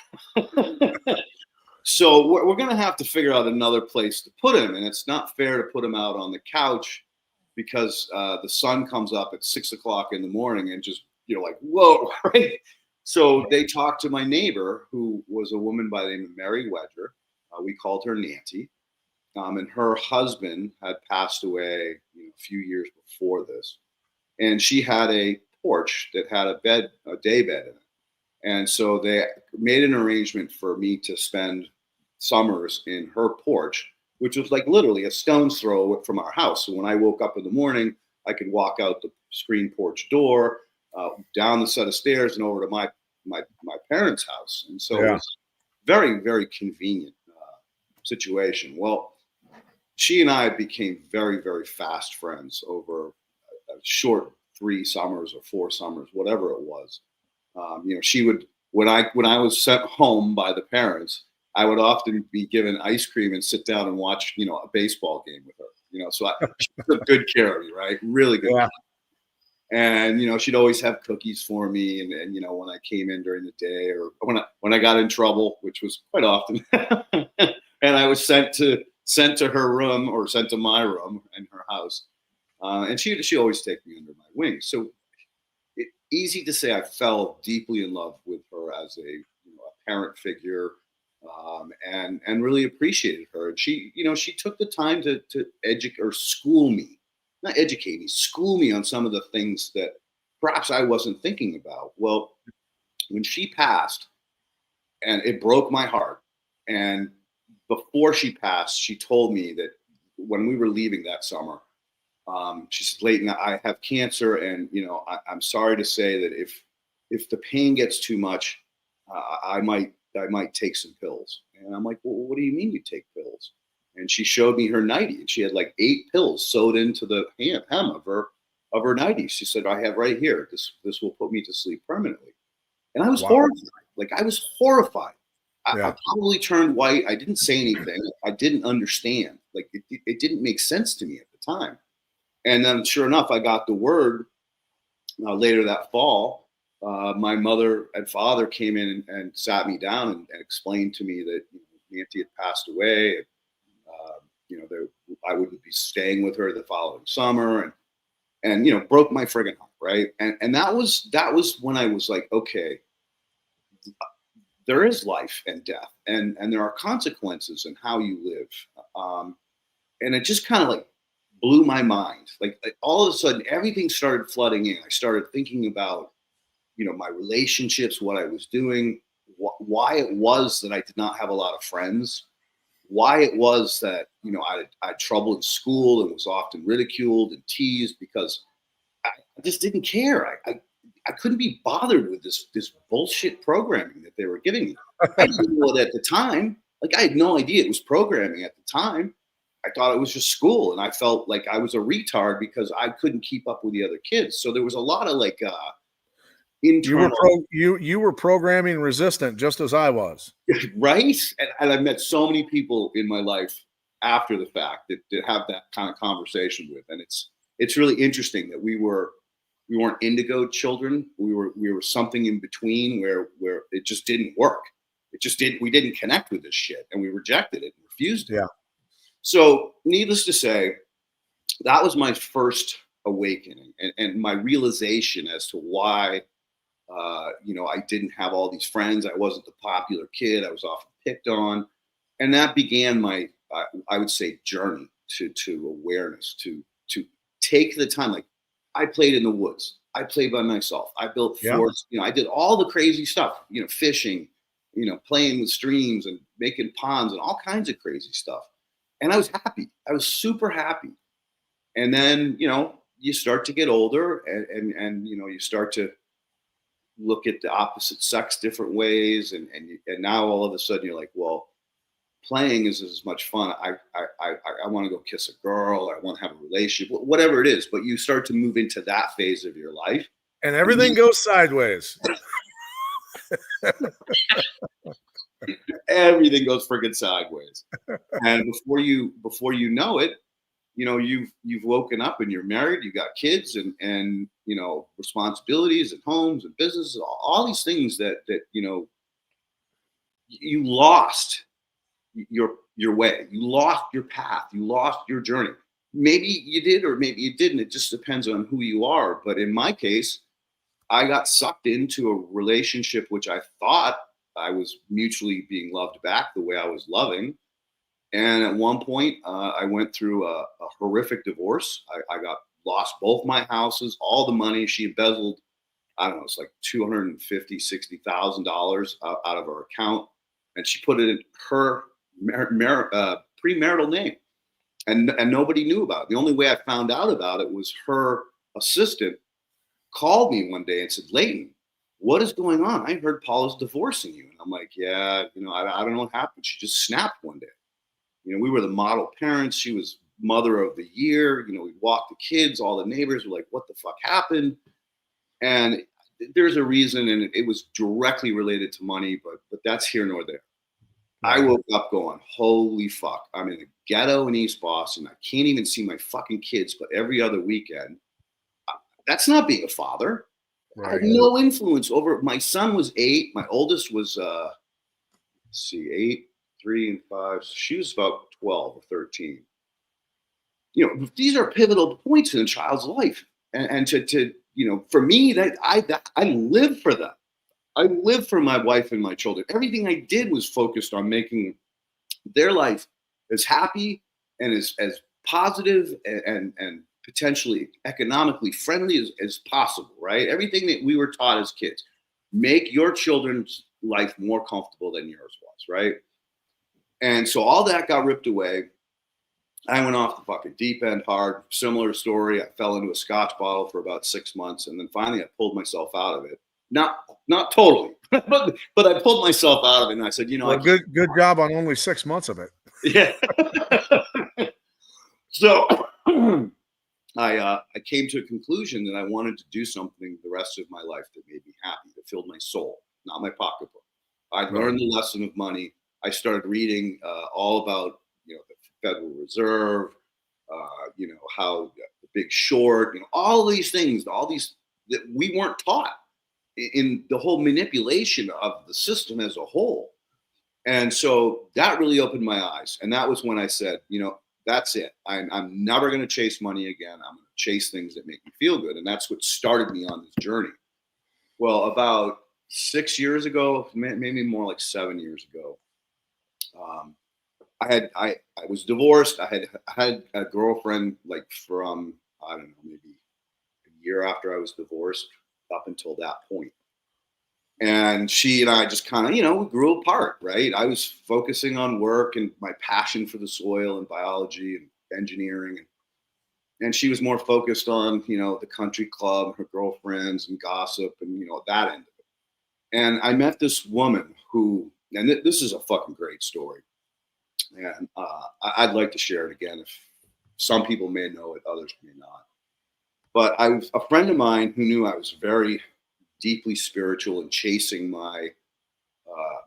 So we're going to have to figure out another place to put him. And it's not fair to put him out on the couch, because the sun comes up at 6 o'clock in the morning and just, like, whoa, right? So they talked to my neighbor, who was a woman by the name of Mary Wedger. We called her Nancy. And her husband had passed away a few years before this. And she had a porch that had a day bed in it. And so they made an arrangement for me to spend summers in her porch, which was like literally a stone's throw from our house. So when I woke up in the morning, I could walk out the screen porch door, down the set of stairs, and over to my parents' house. And so it was very, very convenient situation. Well, she and I became very, very fast friends over a short 3 summers or 4 summers, whatever it was. She would, when I was sent home by the parents, I would often be given ice cream and sit down and watch, a baseball game with her. So she took good care of me, right? Really good. Yeah. And she'd always have cookies for me, and when I came in during the day, or when I got in trouble, which was quite often, and I was sent to her room or sent to my room in her house, and she always take me under my wing. So easy to say I fell deeply in love with her as a parent figure, and really appreciated her. And she took the time to educate or school me. Not educate me, school me on some of the things that perhaps I wasn't thinking about. Well, when she passed, and it broke my heart, and before she passed, she told me that when we were leaving that summer, she said, "Leighton, I have cancer, and I'm sorry to say that if the pain gets too much, I might take some pills." And I'm like, "Well, what do you mean you take pills?" And she showed me her nightie, and she had like 8 pills sewed into the hem of her nightie. She said, "I have right here. This will put me to sleep permanently." And I was horrified. Like, I was horrified. I probably turned white. I didn't say anything. I didn't understand. Like, it didn't make sense to me at the time. And then, sure enough, I got the word later that fall. My mother and father came in and sat me down and explained to me that Nancy had passed away. And, I wouldn't be staying with her the following summer, and broke my friggin' heart, right? And that was when I was like, okay, there is life and death, and there are consequences in how you live. And it just kind of like blew my mind. Like all of a sudden, everything started flooding in. I started thinking about, my relationships, what I was doing, why it was that I did not have a lot of friends, why it was that, I had trouble in school and was often ridiculed and teased because I just didn't care. I couldn't be bothered with this bullshit programming that they were giving me. I didn't know it at the time. Like, I had no idea it was programming at the time. I thought it was just school, and I felt like I was a retard because I couldn't keep up with the other kids. So there was a lot of like internal. You were programming resistant, just as I was. Right? And I've met so many people in my life after the fact that have that kind of conversation with, and it's really interesting that we weren't indigo children. We were something in between where it just didn't work. We didn't connect with this shit, and we rejected it and refused it. Yeah. So needless to say, that was my first awakening and my realization as to why, I didn't have all these friends. I wasn't the popular kid. I was often picked on. And that began my, I would say, journey to awareness, to take the time. Like, I played in the woods. I played by myself. I built forts. I did all the crazy stuff, fishing, playing with streams and making ponds and all kinds of crazy stuff. And I was happy. I was super happy. And then, you start to get older and you start to look at the opposite sex different ways. And now all of a sudden you're like, well, playing is as much fun. I want to go kiss a girl. I want to have a relationship, whatever it is. But you start to move into that phase of your life. And everything goes sideways. Everything goes freaking sideways. And before you know it, you've woken up and you're married, you got kids and responsibilities and homes and businesses, all these things that you lost your way, you lost your path, you lost your journey. Maybe you did, or maybe you didn't. It just depends on who you are. But in my case, I got sucked into a relationship which I thought I was mutually being loved back the way I was loving. And at one point, I went through a horrific divorce. I lost both my houses, all the money she embezzled. I don't know, it's like $250,000-$60,000 out of her account, and she put it in her premarital name, and nobody knew about it. The only way I found out about it was her assistant called me one day and said, "Leighton, what is going on? I heard Paula's divorcing you." And I'm like, "Yeah, I don't know what happened. She just snapped one day." We were the model parents. She was mother of the year. We walked the kids. All the neighbors were like, "What the fuck happened?" And there's a reason, and it was directly related to money, but that's here nor there. I woke up going, "Holy fuck. I'm in the ghetto in East Boston. I can't even see my fucking kids, but every other weekend. That's not being a father." Right. I had no influence over. My son was 8. My oldest was, 8, 3, and 5. She was about 12 or 13. These are pivotal points in a child's life, and to for me, that I live for them. I live for my wife and my children. Everything I did was focused on making their life as happy and as positive and potentially economically friendly as possible, right? Everything that we were taught as kids. Make your children's life more comfortable than yours was, right? And so all that got ripped away. I went off the fucking deep end hard. Similar story. I fell into a scotch bottle for about 6 months, and then finally I pulled myself out of it. Not totally, but I pulled myself out of it, and I said, well, good job on only 6 months of it. Yeah. So I came to a conclusion that I wanted to do something the rest of my life that made me happy, that filled my soul, not my pocketbook. I learned the lesson of money. I started reading all about the Federal Reserve, how the Big Short, all these things, all these that we weren't taught in the whole manipulation of the system as a whole. And so that really opened my eyes. And that was when I said, that's it. I'm never going to chase money again. I'm going to chase things that make me feel good. And that's what started me on this journey. Well, about 6 years ago, maybe more like 7 years ago, I was divorced. I had a girlfriend like from, I don't know, maybe a year after I was divorced up until that point. And she and I just kind of, we grew apart, right? I was focusing on work and my passion for the soil and biology and engineering. And she was more focused on, the country club, her girlfriends and gossip and, that end of it. And I met this woman who, and this is a fucking great story. And I'd like to share it again. If some people may know it, others may not. But I was a friend of mine who knew I was very deeply spiritual and chasing my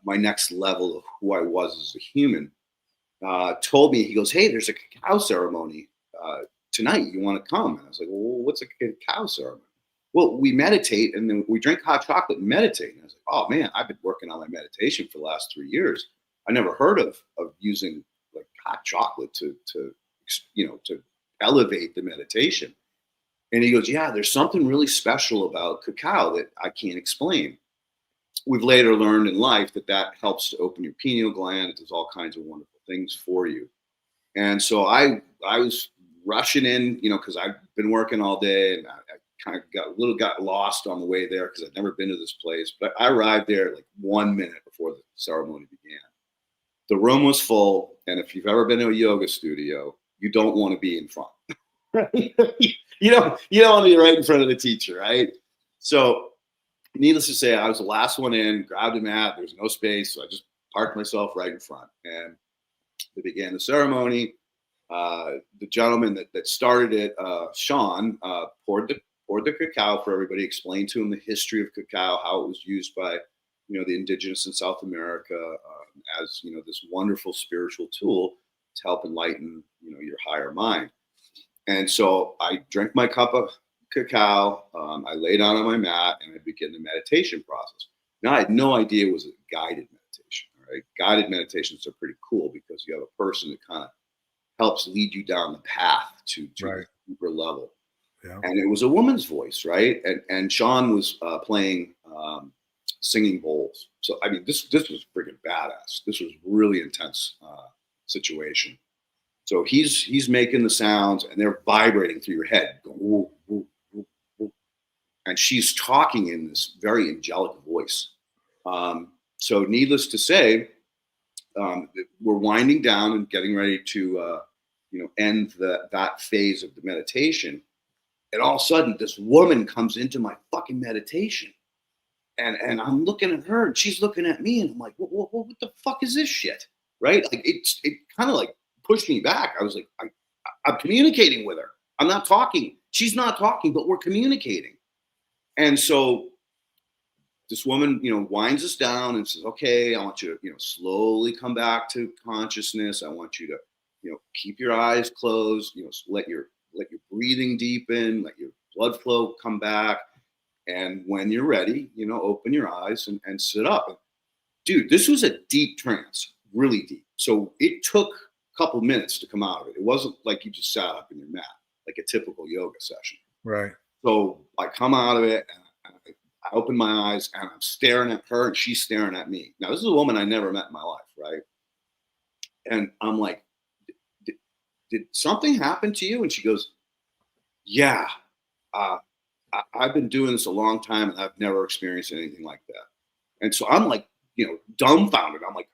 next level of who I was as a human. Told me, he goes, "Hey, there's a cacao ceremony tonight. You want to come?" And I was like, "Well, what's a cacao ceremony?" "Well, we meditate and then we drink hot chocolate and meditate." And I was like, "Oh man, I've been working on my meditation for the last 3 years. I never heard of using like hot chocolate to elevate the meditation." And he goes, "Yeah, there's something really special about cacao that I can't explain." We've later learned in life that helps to open your pineal gland. It does all kinds of wonderful things for you. And so I was rushing in, because I've been working all day, and I kind of got lost on the way there because I'd never been to this place. But I arrived there like 1 minute before the ceremony began. The room was full, and if you've ever been to a yoga studio, you don't want to be in front. You don't want to be right in front of the teacher, right? So needless to say, I was the last one in, grabbed a mat. There's no space, so I just parked myself right in front. And they began the ceremony. The gentleman that started it, Sean, poured the cacao for everybody, explained to him the history of cacao, how it was used by the indigenous in South America as this wonderful spiritual tool to help enlighten your higher mind. And so I drank my cup of cacao. I lay down on my mat and I began the meditation process. Now I had no idea it was a guided meditation. Right? Guided meditations are pretty cool because you have a person that kind of helps lead you down the path to a deeper level. Yeah. And it was a woman's voice, right? And Sean was playing singing bowls. So I mean, this was freaking badass. This was really intense situation. So he's making the sounds, and they're vibrating through your head. Woo, woo, woo, woo. And she's talking in this very angelic voice. So needless to say, we're winding down and getting ready to end that phase of the meditation. And all of a sudden, this woman comes into my fucking meditation. And I'm looking at her, and she's looking at me, and I'm like, what the fuck is this shit? Right? Like it kind of like pushed me back. I was like, I'm communicating with her. I'm not talking. She's not talking, but we're communicating. And so this woman, winds us down and says, okay, I want you to, slowly come back to consciousness. I want you to, keep your eyes closed, let your breathing deepen, let your blood flow come back. And when you're ready, open your eyes and sit up. Dude, this was a deep trance, really deep. So it took a couple minutes to come out of it. It wasn't like you just sat up in your mat, like a typical yoga session. Right. So I come out of it, and I open my eyes, and I'm staring at her, and she's staring at me. Now, this is a woman I never met in my life, right? And I'm like, did something happen to you? And she goes, yeah, I've been doing this a long time, and I've never experienced anything like that. And so I'm like, dumbfounded. I'm like,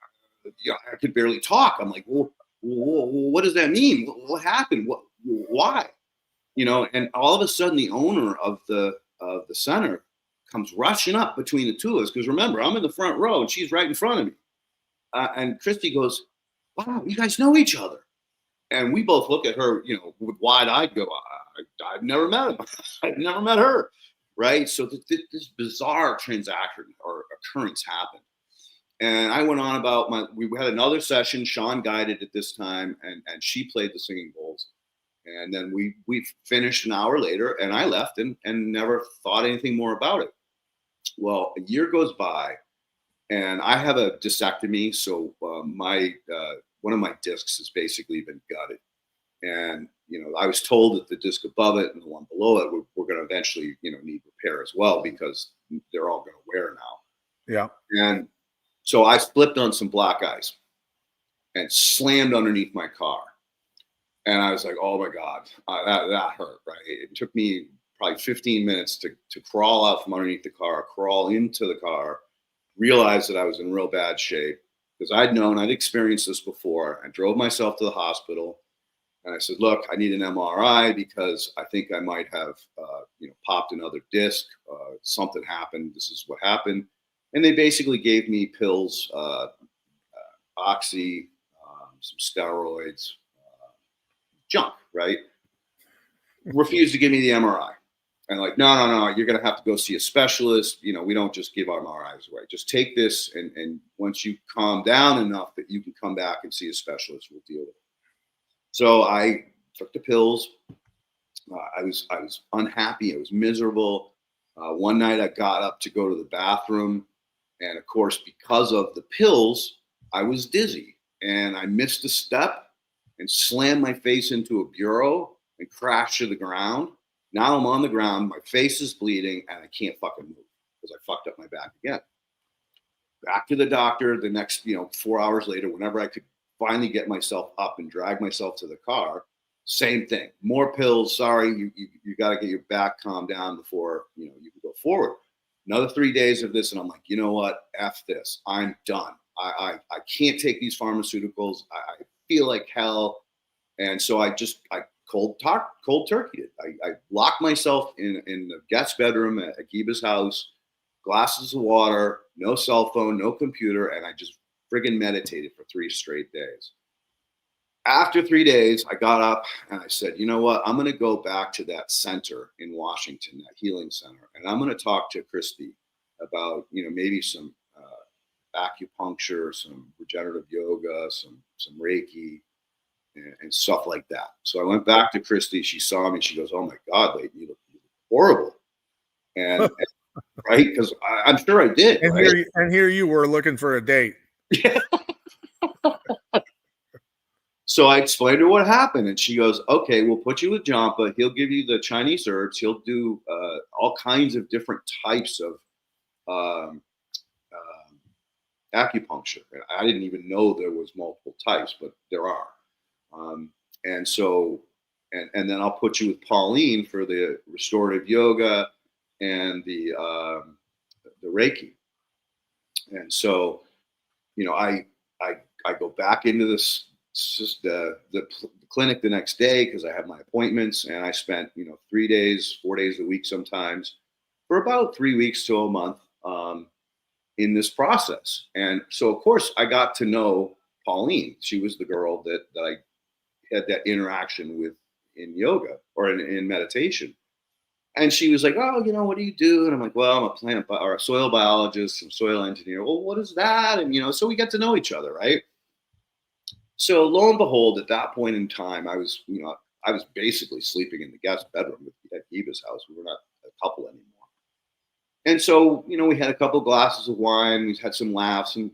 I could barely talk. I'm like, well, what does that mean? What happened? Why? And all of a sudden, the owner of the center comes rushing up between the two of us. Because remember, I'm in the front row, and she's right in front of me. And Christy goes, wow, you guys know each other. And we both look at her, with wide-eyed, go, I've never met him. I've never met her, right? So this bizarre transaction or occurrence happened. And I went on about we had another session. Sean guided at this time, and she played the singing bowls. And then we finished an hour later, and I left and never thought anything more about it. Well, a year goes by, and I have a discectomy. So one of my discs has basically been gutted. And, I was told that the disc above it and the one below it were going to eventually, need repair as well, because they're all going to wear now. Yeah. And so I slipped on some black ice and slammed underneath my car. And I was like, oh my God, that hurt, right? It took me probably 15 minutes to crawl out from underneath the car, crawl into the car, realize that I was in real bad shape, because I'd experienced this before. I drove myself to the hospital, and I said, look, I need an MRI because I think I might have, popped another disc. Something happened. This is what happened. And they basically gave me pills, oxy, some steroids, junk, right? Refused to give me the MRI. And like, no, you're going to have to go see a specialist. We don't just give MRIs away. Just take this, and once you calm down enough that you can come back and see a specialist, we'll deal with it. So I took the pills. I was unhappy. I was miserable. One night I got up to go to the bathroom, and of course, because of the pills, I was dizzy, and I missed a step and slammed my face into a bureau and crashed to the ground. Now I'm on the ground, my face is bleeding, and I can't fucking move because I fucked up my back again. Back to the doctor the next, 4 hours later, whenever I could finally get myself up and drag myself to the car, same thing. More pills. Sorry, you got to get your back calmed down before, you can go forward. Another 3 days of this, and I'm like, you know what? F this. I'm done. I can't take these pharmaceuticals. I feel like hell. And so I cold turkeyed it. I locked myself in the guest bedroom at Akiba's house, glasses of water, no cell phone, no computer, and I just friggin' meditated for 3 straight days. After 3 days, I got up and I said, you know what? I'm going to go back to that center in Washington, that healing center, and I'm going to talk to Christy about, maybe some acupuncture, some regenerative yoga, some Reiki, and stuff like that. So I went back to Christy. She saw me. She goes, oh my God, Leighton, you look horrible. And right? Because I'm sure I did. And, right? Here you were looking for a date. Yeah. So I explained to her what happened, and she goes, okay, we'll put you with Jampa. He'll give you the Chinese herbs. He'll do all kinds of different types of acupuncture. And I didn't even know there was multiple types, but there are. And so, and then I'll put you with Pauline for the restorative yoga and the Reiki. And so, I go back into this the clinic the next day because I have my appointments, and I spent 3 days, 4 days a week sometimes for about 3 weeks to a month in this process. And so, of course, I got to know Pauline. She was the girl that I had that interaction with in yoga or in meditation. And she was like, "Oh, what do you do?" And I'm like, "Well, I'm a or a soil biologist, I'm a soil engineer." "Well, what is that?" And so we got to know each other, right? So lo and behold, at that point in time, I was basically sleeping in the guest bedroom at Eva's house. We were not a couple anymore. And so, we had a couple glasses of wine, we had some laughs, and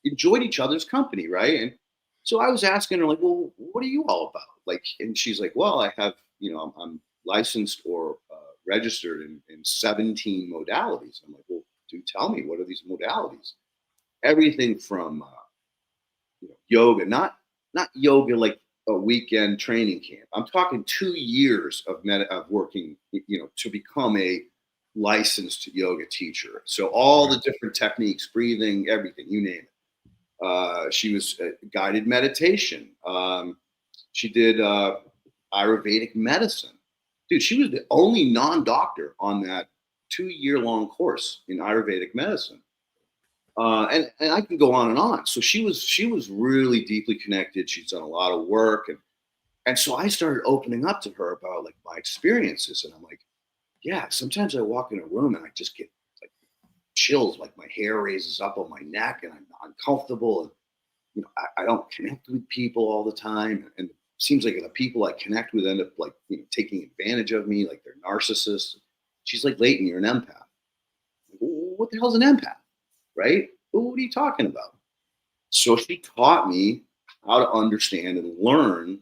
enjoyed each other's company, right? And so I was asking her, like, "Well, what are you all about?" Like, and she's like, "Well, I have, I'm licensed or registered in 17 modalities." I'm like, "Well, do tell me, what are these modalities?" Everything from yoga, not yoga like a weekend training camp. I'm talking 2 years of working, to become a licensed yoga teacher. So all the different techniques, breathing, everything, you name it. She was guided meditation. She did Ayurvedic medicine. Dude, she was the only non-doctor on that 2-year-long course in Ayurvedic medicine. And I can go on and on. So she was really deeply connected. She's done a lot of work, and so I started opening up to her about like my experiences, and I'm like, yeah, sometimes I walk in a room and I just get like chills, like my hair raises up on my neck, and I'm uncomfortable, and I don't connect with people all the time, and it seems like the people I connect with end up like taking advantage of me, like they're narcissists. She's like, "Leighton, you're an empath." Like, "Well, what the hell's an empath?" Right? "Well, what are you talking about?" So she taught me how to understand and learn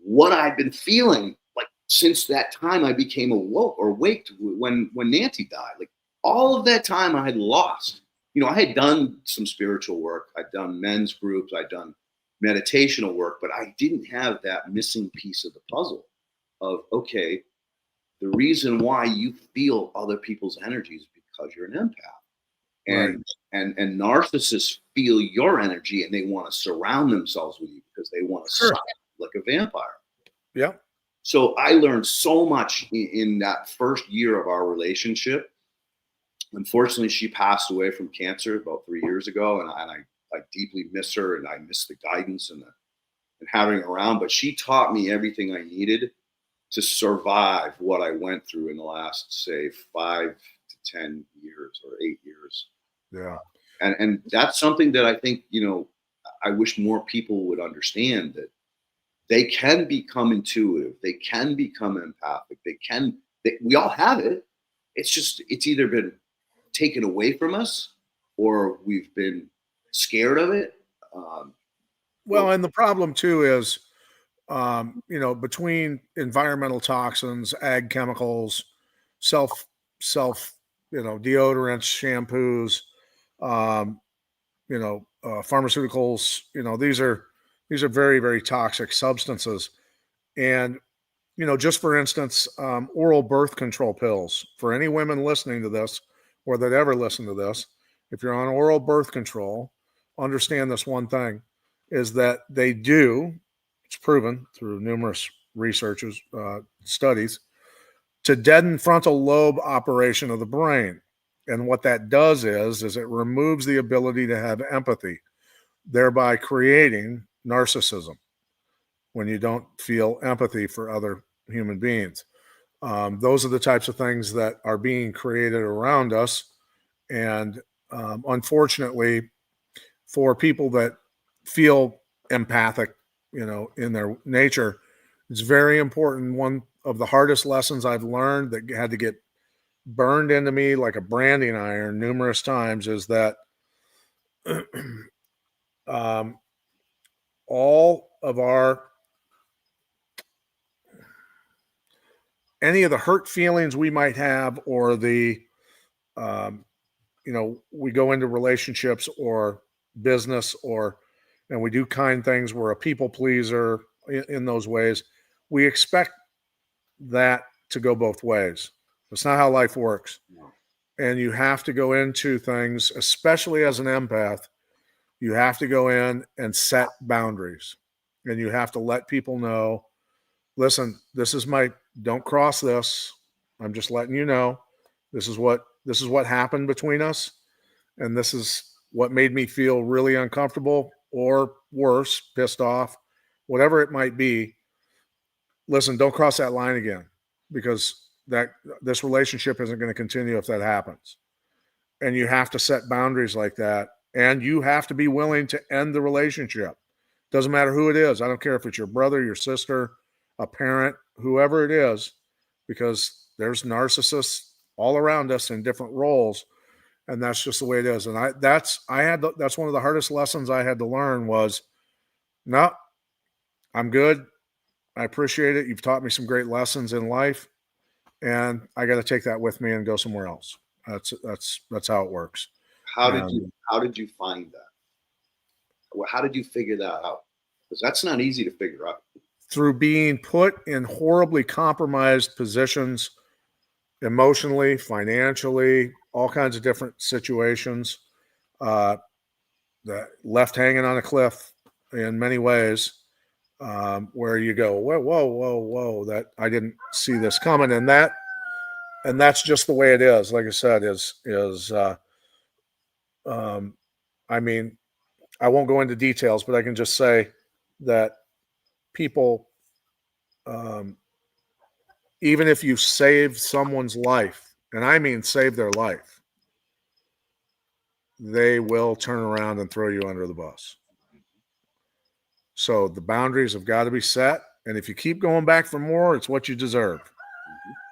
what I'd been feeling like since that time I became awake when Nancy died. Like all of that time I had lost. I had done some spiritual work. I'd done men's groups. I'd done meditational work, but I didn't have that missing piece of the puzzle of, okay, the reason why you feel other people's energy is because you're an empath. And Right. and narcissists feel your energy and they want to surround themselves with you because they want to Sure. suck like a vampire. Yeah. So I learned so much in that first year of our relationship. Unfortunately, she passed away from cancer about 3 years ago, and I deeply miss her, and I miss the guidance and having her around. But she taught me everything I needed to survive what I went through in the last, say, 5 to 10 years or 8 years. Yeah. And that's something that I think, I wish more people would understand, that they can become intuitive, they can become empathic, we all have it. It's either been taken away from us or we've been scared of it. Or Well, and the problem too is, between environmental toxins, ag chemicals, self self, deodorants, shampoos, um, pharmaceuticals, these are very, very toxic substances. And, just for instance, oral birth control pills, for any women listening to this or that ever listen to this, if you're on oral birth control, understand this one thing is that it's proven through numerous researches, studies, to deaden frontal lobe operation of the brain. And what that does is it removes the ability to have empathy, thereby creating narcissism when you don't feel empathy for other human beings. Those are the types of things that are being created around us. And unfortunately, for people that feel empathic, in their nature, it's very important. One of the hardest lessons I've learned that had to get burned into me like a branding iron numerous times is that um, all of any of the hurt feelings we might have, or the um, we go into relationships or business and we do kind things. We're a people pleaser in those ways. We expect that to go both ways. That's not how life works. No. And you have to go into things, especially as an empath, you have to go in and set boundaries. And you have to let people know, listen, don't cross this. I'm just letting you know. This is what happened between us. And this is what made me feel really uncomfortable or worse, pissed off, whatever it might be. Listen, don't cross that line again, because this relationship isn't going to continue if that happens. And you have to set boundaries like that. And you have to be willing to end the relationship. Doesn't matter who it is. I don't care if it's your brother, your sister, a parent, whoever it is, because there's narcissists all around us in different roles. And that's just the way it is. And that's one of the hardest lessons I had to learn was, no, I'm good. I appreciate it. You've taught me some great lessons in life, and I got to take that with me and go somewhere else. That's how it works. How did you find that? Well, how did you figure that out? Because that's not easy to figure out. Through being put in horribly compromised positions, emotionally, financially, all kinds of different situations, that left hanging on a cliff in many ways, where you go, whoa, that I didn't see this coming. And that's just the way it is. Like I said, I mean, I won't go into details, but I can just say that people, even if you save someone's life, and I mean save their life, they will turn around and throw you under the bus. So the boundaries have got to be set. And if you keep going back for more, it's what you deserve.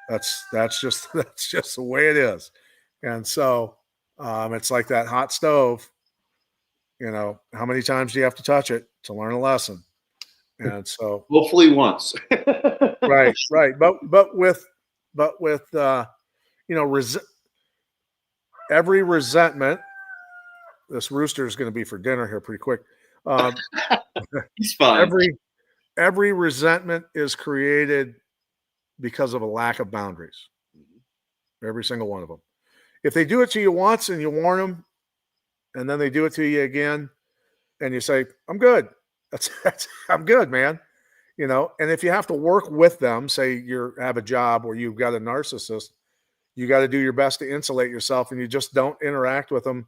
That's just the way it is. And so it's like that hot stove. How many times do you have to touch it to learn a lesson? And so hopefully once. right. But with every resentment, this rooster is going to be for dinner here pretty quick. He's fine. Every resentment is created because of a lack of boundaries. Every single one of them. If they do it to you once and you warn them, and then they do it to you again, and you say, I'm good. I'm good, man. And if you have to work with them, say you have a job where you've got a narcissist, you got to do your best to insulate yourself, and you just don't interact with them,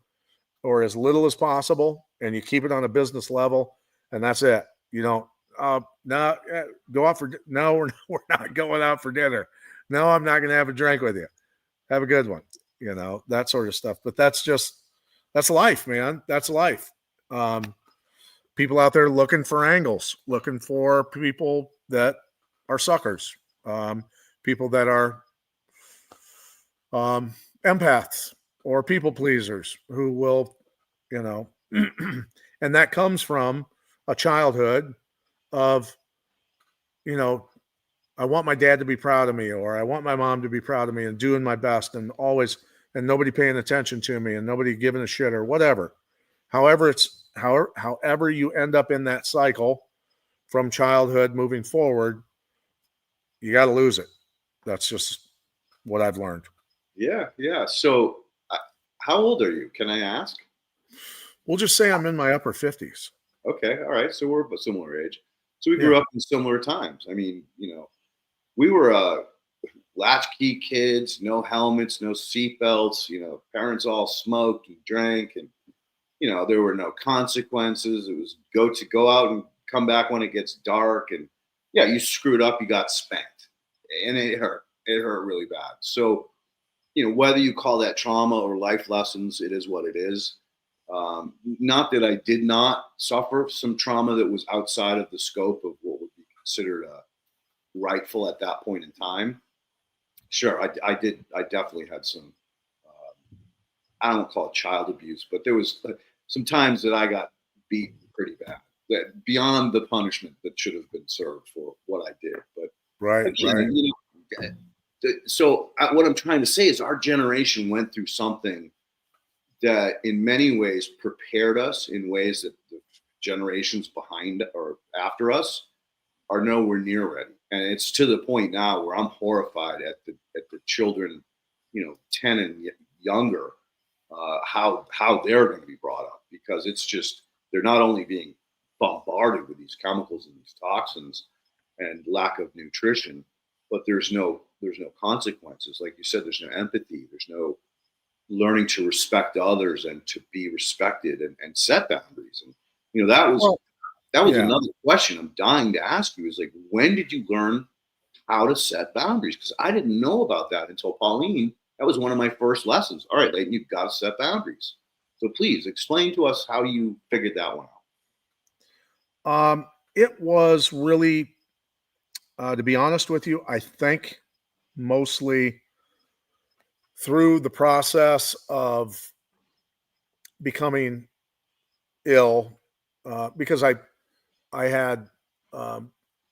or as little as possible, and you keep it on a business level, and that's it. You don't, no, go out for, no, we're not going out for dinner. No, I'm not going to have a drink with you. Have a good one. That sort of stuff. But that's life, man. That's life. People out there looking for angles, looking for people that are suckers, people that are empaths or people pleasers who will, and that comes from a childhood of, I want my dad to be proud of me, or I want my mom to be proud of me, and doing my best, and always, and nobody paying attention to me, and nobody giving a shit, or whatever. However you end up in that cycle from childhood moving forward, you got to lose it. That's just what I've learned. Yeah. So how old are you? Can I ask? We'll just say I'm in my upper 50s. Okay. All right. So we're a similar age. So we grew up in similar times. I mean, we were latchkey kids, no helmets, no seatbelts, parents all smoked and drank, and, there were no consequences. It was go out and come back when it gets dark. And yeah, you screwed up, you got spanked, and it hurt. It hurt really bad. So, whether you call that trauma or life lessons, it is what it is. Not that I did not suffer some trauma that was outside of the scope of what would be considered rightful at that point in time. Sure, I did. I definitely had some, I don't call it child abuse, but there was some times that I got beat pretty bad, that beyond the punishment that should have been served for what I did. But right. So what I'm trying to say is our generation went through something that in many ways prepared us in ways that the generations behind or after us are nowhere near ready. And it's to the point now where I'm horrified at the children, 10 and younger, how they're going to be brought up, because it's just, they're not only being bombarded with these chemicals and these toxins and lack of nutrition, but there's no consequences. Like you said, there's no empathy. There's no learning to respect others and to be respected and set boundaries. And that was another question I'm dying to ask you, is like, when did you learn how to set boundaries? Because I didn't know about that until Pauline. That was one of my first lessons. All right, Leighton, you've got to set boundaries. So please explain to us how you figured that one out. It was really, to be honest with you, I think mostly through the process of becoming ill, because I had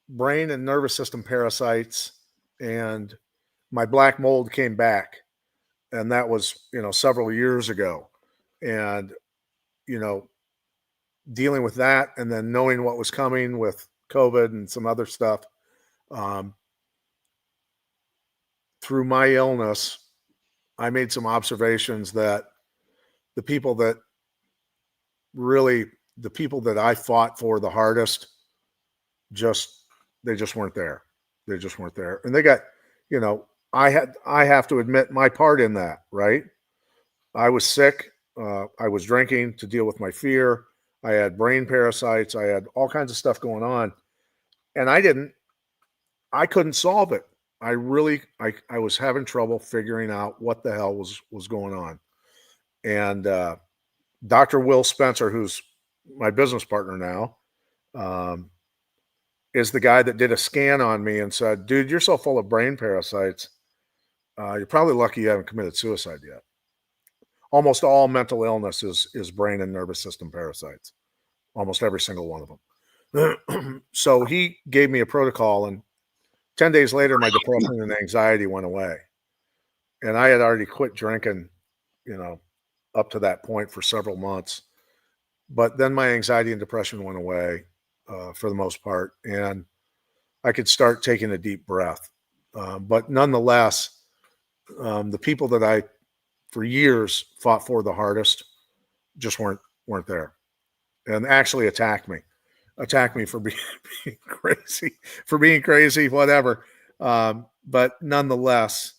brain and nervous system parasites, and my black mold came back, and that was several years ago, and dealing with that, and then knowing what was coming with COVID and some other stuff, through my illness, I made some observations that the people that I fought for the hardest, they just weren't there. They just weren't there. And they got, I have to admit my part in that, right? I was sick. I was drinking to deal with my fear. I had brain parasites. I had all kinds of stuff going on, and I couldn't solve it. I was having trouble figuring out what the hell was going on. And Dr. Will Spencer, who's my business partner now, is the guy that did a scan on me and said, "Dude, you're so full of brain parasites. You're probably lucky you haven't committed suicide yet." Almost all mental illness is brain and nervous system parasites. Almost every single one of them. So he gave me a protocol, and 10 days later, my depression and anxiety went away. And I had already quit drinking, up to that point for several months. But then my anxiety and depression went away for the most part, and I could start taking a deep breath. But nonetheless, the people that I, for years, fought for the hardest just weren't there, and actually attacked me for being crazy, whatever. But nonetheless,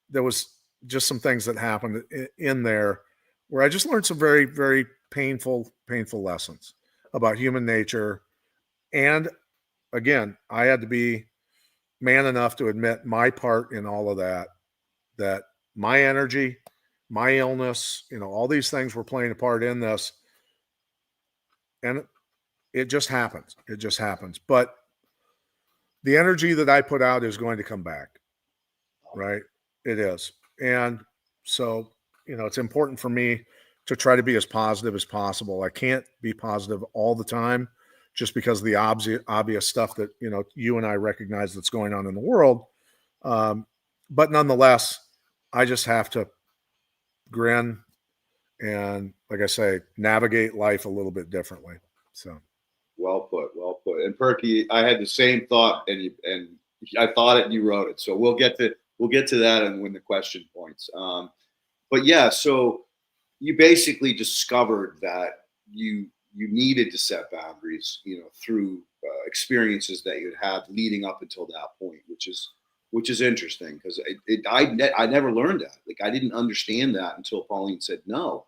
there was just some things that happened in there where I just learned some very, very painful lessons about human nature. And again, I had to be man enough to admit my part in all of that my energy, my illness, all these things were playing a part in this. And it just happens. But the energy that I put out is going to come back, right? It is. And so, it's important for me to try to be as positive as possible. I can't be positive all the time just because of the obvious stuff that, you and I recognize that's going on in the world. But nonetheless, I just have to grin and, like I say, navigate life a little bit differently. So. Well put. And Perky, I had the same thought, and I thought it, and you wrote it. So we'll get to that and when the question points. But yeah, so you basically discovered that you needed to set boundaries, through experiences that you'd had leading up until that point, which is interesting, because I never learned that. Like, I didn't understand that until Pauline said, "No,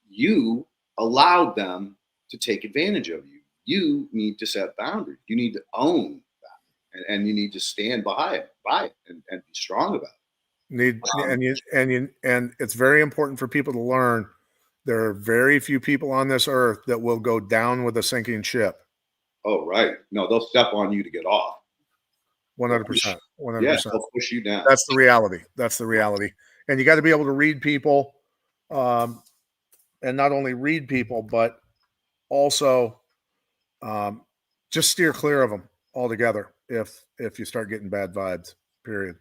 you allowed them to take advantage of you. You need to set boundaries. You need to own that, and you need to stand by it and be strong about it." And it's very important for people to learn. There are very few people on this earth that will go down with a sinking ship. Oh, right. No, they'll step on you to get off. 100%. 100%. Yeah, they'll push you down. That's the reality. And you got to be able to read people, and not only read people, but also just steer clear of them altogether if you start getting bad vibes, period.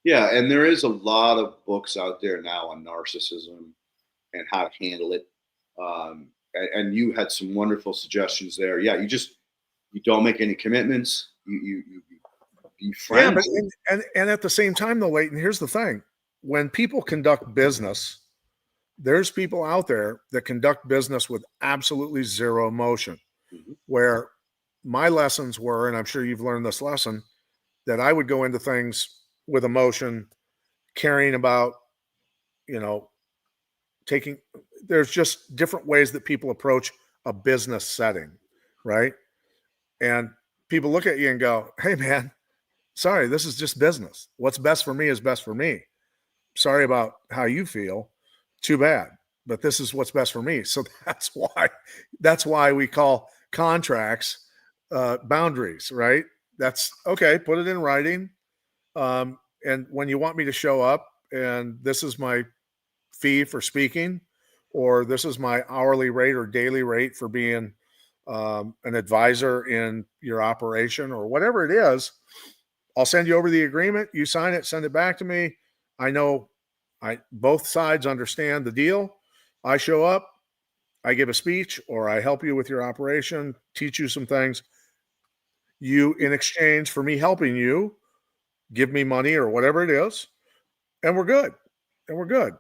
Yeah, and there is a lot of books out there now on narcissism and how to handle it. And you had some wonderful suggestions there. Yeah, you don't make any commitments. You be Yeah, friends. but and at the same time, though, Leighton, here's the thing: when people conduct business, there's people out there that conduct business with absolutely zero emotion. Mhm. Where my lessons were, and I'm sure you've learned this lesson, that I would go into things with emotion, caring about, taking. There's just different ways that people approach a business setting, right? And people look at you and go, "Hey, man, sorry, this is just business. What's best for me is best for me. Sorry about how you feel. Too bad, but this is what's best for me." So that's why we call contracts boundaries, right? That's okay. Put it in writing. And when you want me to show up, and this is my fee for speaking, or this is my hourly rate or daily rate for being an advisor in your operation, or whatever it is, I'll send you over the agreement. You sign it, send it back to me. I know both sides understand the deal. I show up, I give a speech, or I help you with your operation, teach you some things. You, in exchange for me helping you, give me money or whatever it is, and we're good. And we're good.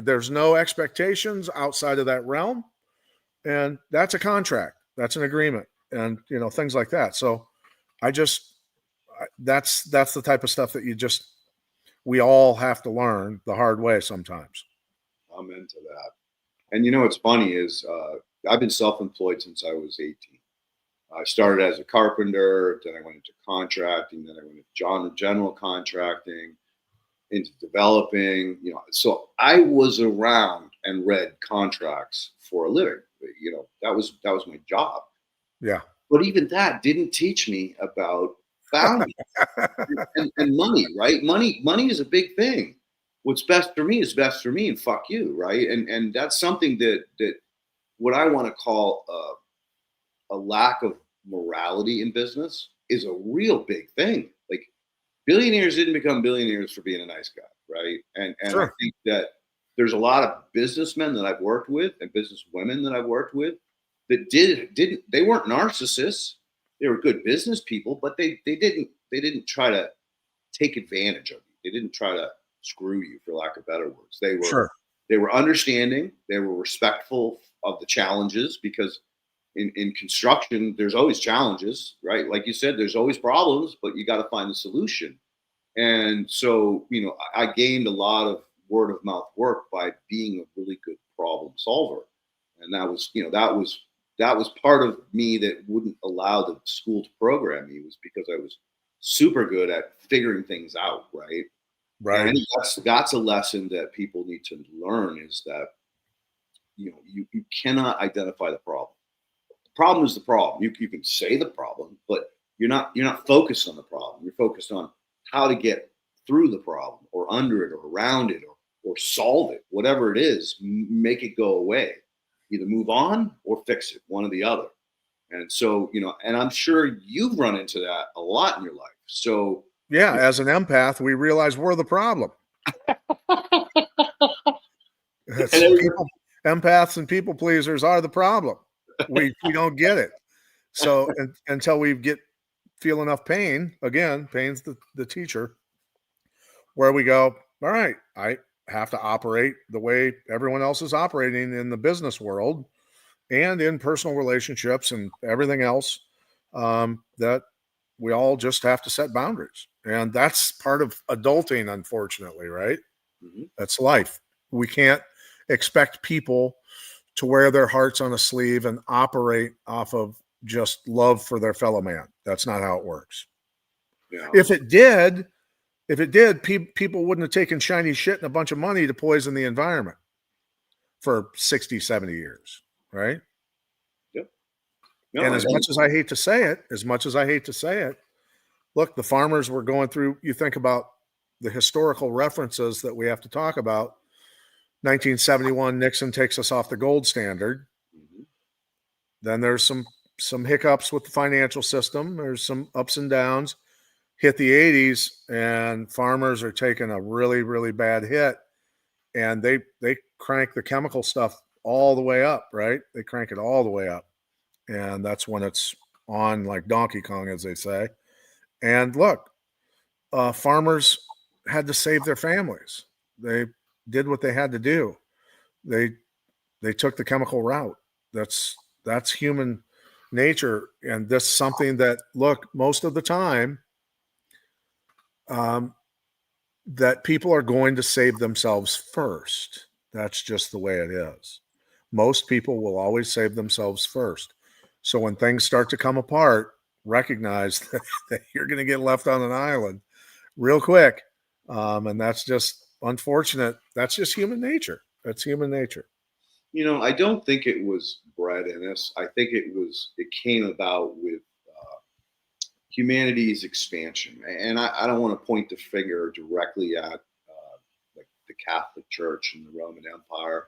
There's no expectations outside of that realm, and that's a contract. That's an agreement, and things like that. So that's the type of stuff that we all have to learn the hard way sometimes. I'm into that. And what's funny is I've been self-employed since I was 18. I started as a carpenter, then I went into contracting, then I went into general contracting, into developing. So I was around and read contracts for a living. That was my job. Yeah. But even that didn't teach me about boundaries and money, right? Money is a big thing. What's best for me is best for me, and fuck you, right? And that's something that what I want to call a lack of morality in business is a real big thing. Like, billionaires didn't become billionaires for being a nice guy, right? And Sure. I think that there's a lot of businessmen that I've worked with and businesswomen that I've worked with that they weren't narcissists. They were good business people, but they didn't try to take advantage of you. They didn't try to screw you, for lack of better words. They were understanding. They were respectful of the challenges, because in construction, there's always challenges, right? Like you said, there's always problems, but you got to find a solution. And so, I gained a lot of word of mouth work by being a really good problem solver. And that was part of me that wouldn't allow the school to program me, was because I was super good at figuring things out, right? Right. And that's a lesson that people need to learn, is that you cannot identify the problem. The problem is the problem. You can say the problem, but you're not focused on the problem. You're focused on how to get through the problem, or under it, or around it, or solve it, whatever it is. Make it go away. Either move on or fix it, one or the other. And so, and I'm sure you've run into that a lot in your life. So yeah, as an empath, we realize we're the problem. Empaths and people pleasers are the problem. We don't get it. So until we feel enough pain, again, pain's the teacher, where we go, all right, I have to operate the way everyone else is operating in the business world and in personal relationships and everything else, that we all just have to set boundaries. And that's part of adulting, unfortunately, right? Mm-hmm. That's life. We can't expect people to wear their hearts on a sleeve and operate off of just love for their fellow man. That's not how it works. Yeah. If it did, people wouldn't have taken shiny shit and a bunch of money to poison the environment for 60, 70 years, right? Yep. No, and as much as I hate to say it, look, the farmers were going through, you think about the historical references that we have to talk about. 1971, Nixon takes us off the gold standard. Mm-hmm. Then there's some hiccups with the financial system. There's some ups and downs. Hit the 80s, and farmers are taking a really, really bad hit. and they crank the chemical stuff all the way up, right? They crank it all the way up, and that's when it's on like Donkey Kong, as they say. And look, farmers had to save their families. They did what they had to do. They took the chemical route. That's human nature, and that's something that, look, most of the time, that people are going to save themselves first. That's just the way it is. Most people will always save themselves first. So when things start to come apart, recognize that you're going to get left on an island real quick. And that's just unfortunate. That's just human nature. That's human nature. I don't think it was bred in us. I think it came about with humanity's expansion. And I don't want to point the finger directly at like the Catholic Church and the Roman Empire,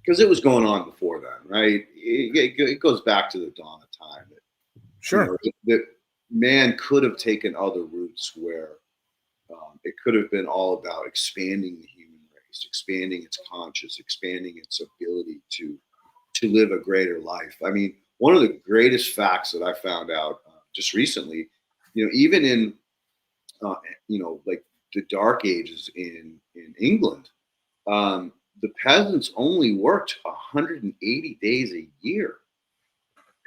because it was going on before then, right? It goes back to the dawn of time. Sure. That man could have taken other routes where it could have been all about expanding the human race, expanding its conscious, expanding its ability to live a greater life. I mean, one of the greatest facts that I found out just recently, even in like the Dark Ages in England, the peasants only worked 180 days a year.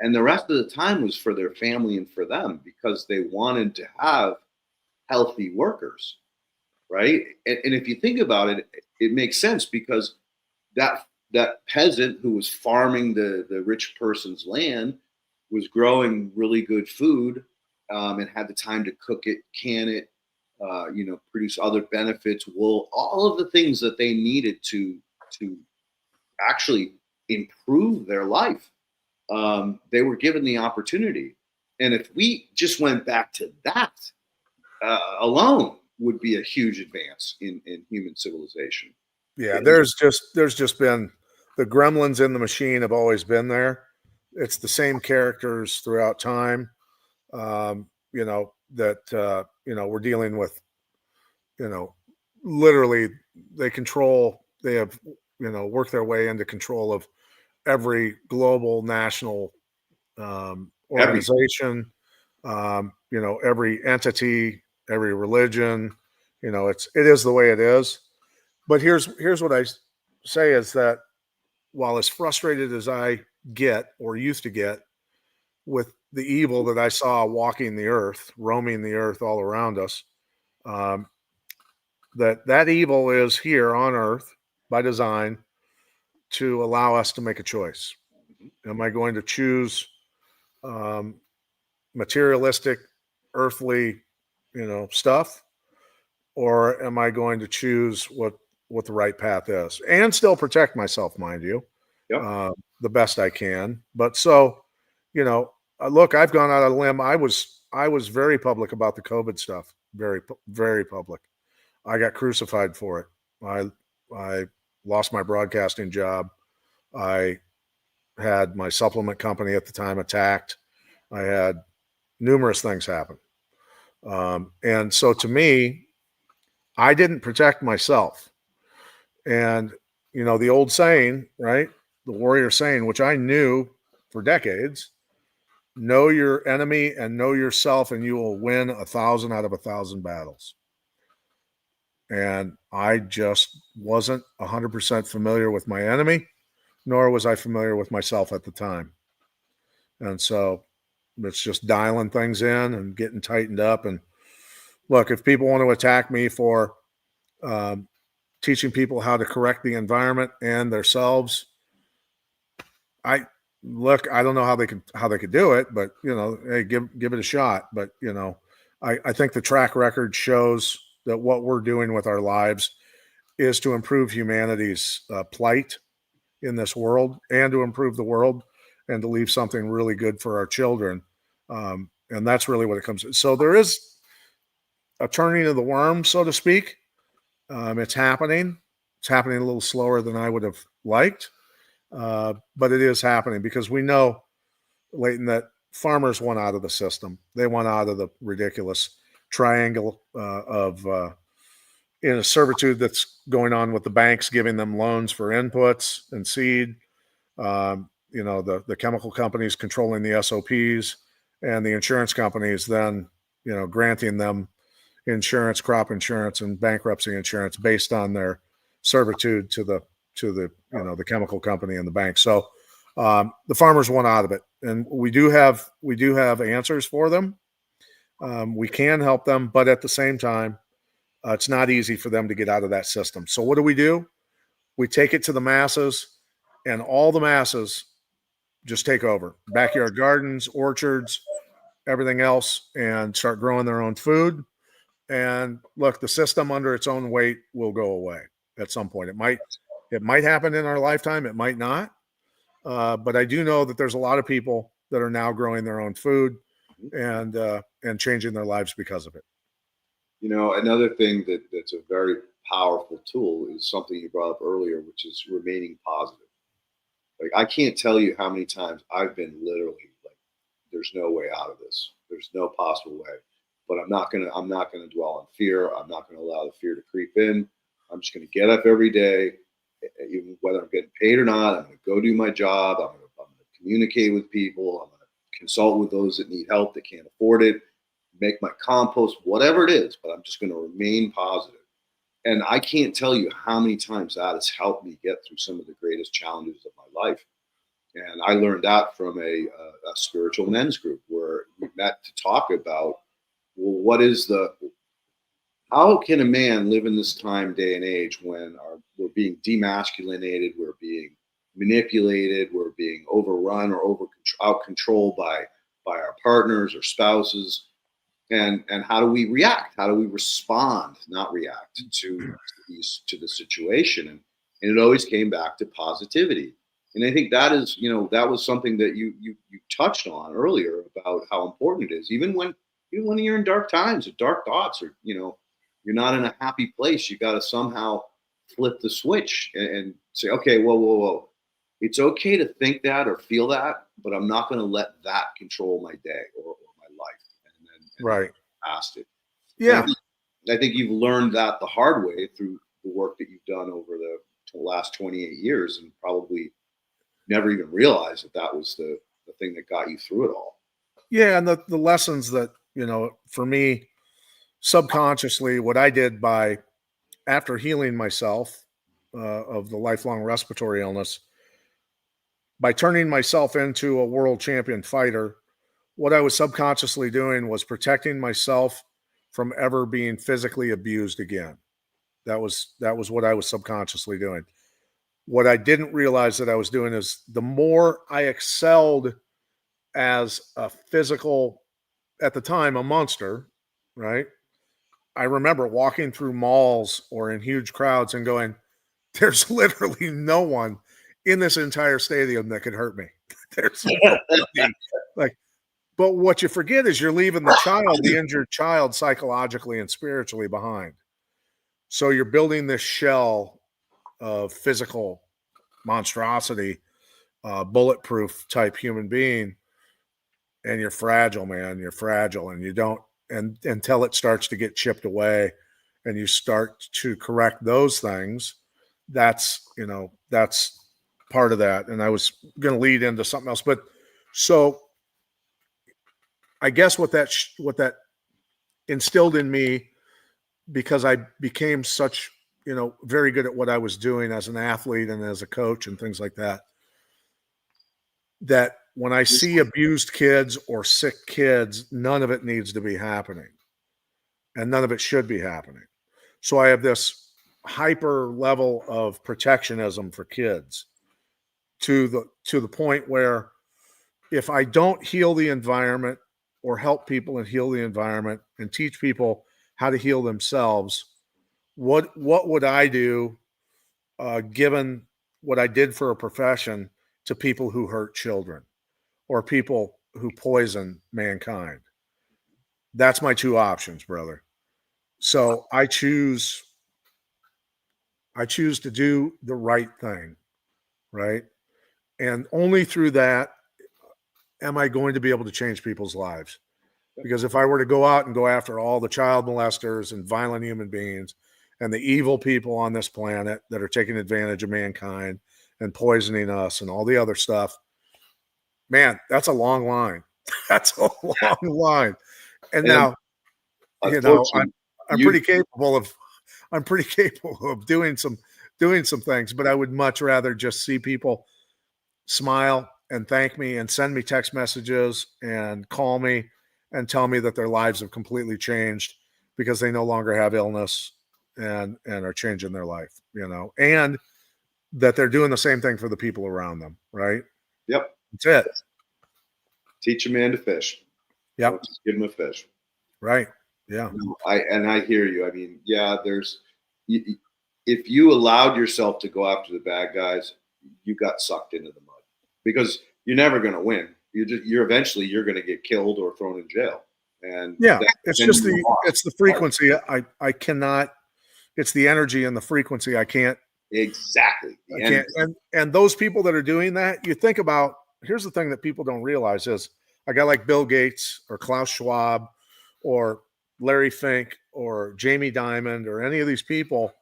And the rest of the time was for their family and for them, because they wanted to have healthy workers, right? And if you think about it, it makes sense, because that peasant who was farming the rich person's land was growing really good food, and had the time to cook it, can it, produce other benefits, wool, all of the things that they needed to actually improve their life. They were given the opportunity. And if we just went back to that alone, would be a huge advance in human civilization. Yeah, there's just been the gremlins in the machine have always been there. It's the same characters throughout time. We're dealing with, literally they have, worked their way into control of every global national organization, every entity, every religion. It is the way it is. But here's what I say is that while as frustrated as I get or used to get with the evil that I saw walking the earth, roaming the earth all around us, that evil is here on earth by design to allow us to make a choice. Am I going to choose materialistic, earthly, stuff, or am I going to choose what the right path is and still protect myself, mind you, the best I can? But so, look, I've gone out on a limb. I was very public about the COVID stuff, very, very public. I got crucified for it. I lost my broadcasting job. I had my supplement company at the time attacked. I had numerous things happen. And so to me, I didn't protect myself. And, the old saying, right? The warrior saying, which I knew for decades, know your enemy and know yourself, and you will win 1,000 out of 1,000 battles. And I just wasn't 100% familiar with my enemy, nor was I familiar with myself at the time. And so it's just dialing things in and getting tightened up. And look, if people want to attack me for teaching people how to correct the environment and themselves, I don't know how they could do it, but hey, give it a shot. But I think the track record shows that what we're doing with our lives is to improve humanity's plight in this world, and to improve the world, and to leave something really good for our children. And that's really what it comes to. So there is a turning of the worm, so to speak. It's happening. It's happening a little slower than I would have liked. But it is happening, because we know, Leighton, that farmers want out of the system. They want out of the ridiculous triangle of in a servitude that's going on with the banks giving them loans for inputs and seed. The chemical companies controlling the SOPs, and the insurance companies then, granting them insurance, crop insurance, and bankruptcy insurance based on their servitude to the the chemical company and the bank. So the farmers want out of it, and we do have answers for them. We can help them, but at the same time, it's not easy for them to get out of that system. So what do? We take it to the masses, and all the masses just take over. Backyard gardens, orchards, everything else, and start growing their own food. And look, the system under its own weight will go away at some point. It might happen in our lifetime. It might not. But I do know that there's a lot of people that are now growing their own food and changing their lives because of it. Another thing that's a very powerful tool is something you brought up earlier, which is remaining positive. Like, I can't tell you how many times I've been literally like, there's no way out of this. There's no possible way. But I'm not gonna dwell on fear. I'm not gonna allow the fear to creep in. I'm just gonna get up every day, even whether I'm getting paid or not. I'm gonna go do my job. I'm gonna communicate with people. I'm gonna consult with those that need help, that can't afford it, make my compost, whatever it is. But I'm just gonna remain positive. And I can't tell you how many times that has helped me get through some of the greatest challenges of my life. And I learned that from a spiritual men's group where we met to talk about, well, how can a man live in this day and age when we're being demasculinated, we're being manipulated, we're being overrun or out controlled by our partners or spouses, and how do we react? How do we respond, not react to the situation? And it always came back to positivity. And I think that is, that was something that you touched on earlier about how important it is, even when you're in dark times or dark thoughts, or you're not in a happy place, you got to somehow flip the switch and say, okay, whoa. It's okay to think that or feel that, but I'm not going to let that control my day or my life. And right past it. Yeah. I think you've learned that the hard way through the work that you've done over the last 28 years, and probably never even realized that was the thing that got you through it all. Yeah. And the lessons that, for me, subconsciously, what I did after healing myself of the lifelong respiratory illness, by turning myself into a world champion fighter, what I was subconsciously doing was protecting myself from ever being physically abused again. That was what I was subconsciously doing. What I didn't realize that I was doing is, the more I excelled as a physical, at the time, a monster, right? I remember walking through malls or in huge crowds and going, there's literally no one in this entire stadium that could hurt me. There's nobody. But what you forget is you're leaving the injured child, psychologically and spiritually behind. So you're building this shell of physical monstrosity, bulletproof type human being, and you're fragile, man. You're fragile, and you don't, and until it starts to get chipped away and you start to correct those things, that's part of that. And I was going to lead into something else, but so I guess what that instilled in me, because I became such, very good at what I was doing as an athlete and as a coach and things like that, that when I see abused kids or sick kids, none of it needs to be happening, and none of it should be happening. So I have this hyper level of protectionism for kids to the point where, if I don't heal the environment or help people and heal the environment and teach people how to heal themselves, what would I do, given what I did for a profession, to people who hurt children or people who poison mankind? That's my two options, brother. So I choose to do the right thing, right? And only through that am I going to be able to change people's lives. Because if I were to go out and go after all the child molesters and violent human beings and the evil people on this planet that are taking advantage of mankind and poisoning us and all the other stuff, man, that's a long line. That's a long line. And now, you know, I'm pretty capable of doing some things, but I would much rather just see people smile and thank me and send me text messages and call me and tell me that their lives have completely changed because they no longer have illness and are changing their life, you know, and that they're doing the same thing for the people around them, right? Yep. That's it. Teach a man to fish. Yep. Just give him a fish. Right. Yeah. I hear you. I mean, yeah, if you allowed yourself to go after the bad guys, you got sucked into the mud because you're never going to win. You're eventually going to get killed or thrown in jail. And yeah, it's just it's the frequency. I cannot. It's the energy and the frequency. I can't. Exactly. I can't. And those people that are doing that, you think about. Here's the thing that people don't realize is a guy like Bill Gates or Klaus Schwab or Larry Fink or Jamie Dimon or any of these people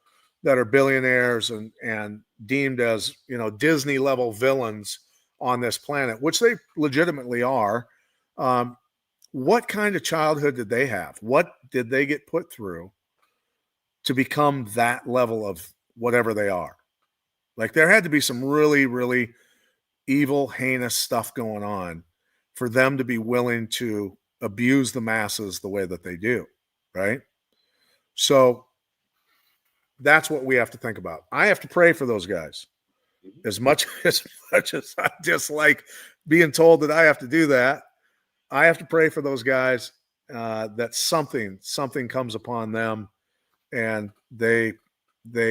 that are billionaires and deemed as, you know, Disney level villains on this planet, which they legitimately are. What kind of childhood did they have? What did they get put through to become that level of whatever they are? Like there had to be some really, really evil, heinous stuff going on for them to be willing to abuse the masses the way that they do, right? So that's what we have to think about. I have to pray for those guys as much as I dislike being told that I have to do that. I have to pray for those guys that something comes upon them and they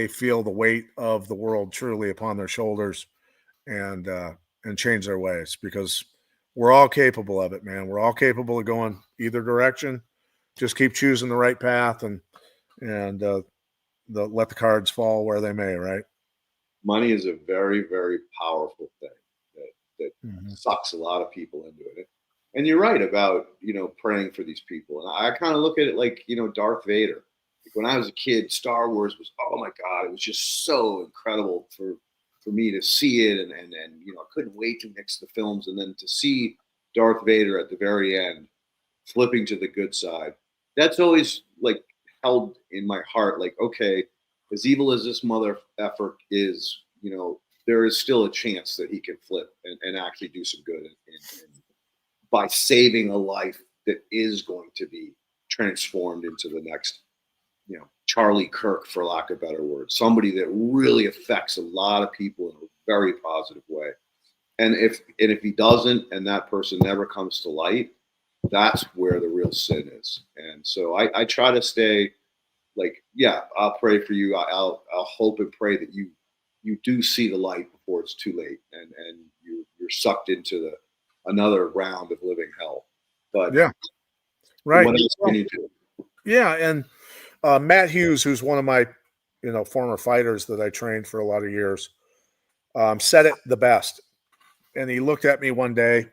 feel the weight of the world truly upon their shoulders and change their ways, because we're all capable of it, man. We're all capable of going either direction. Just keep choosing the right path and let the cards fall where they may, right? Money is a very, very powerful thing that sucks a lot of people into it. And you're right about, you know, praying for these people. And I kind of look at it like, you know, Darth Vader. Like when I was a kid, Star Wars was, oh my God, it was just so incredible for me to see it. And you know, I couldn't wait to mix the films. And then to see Darth Vader at the very end, flipping to the good side. That's always like held in my heart. Like, okay, as evil as this mother effer is, you know, there is still a chance that he can flip and actually do some good and by saving a life that is going to be transformed into the next, you know, Charlie Kirk, for lack of better words, somebody that really affects a lot of people in a very positive way. And if he doesn't, and that person never comes to light, that's where the real sin is. And so I try to stay like, yeah, I'll pray for you. I'll hope and pray that you do see the light before it's too late, and you're sucked into another round of living hell. But yeah, right. What else can you do? Yeah, and Matt Hughes, who's one of my, you know, former fighters that I trained for a lot of years, said it the best. And he looked at me one day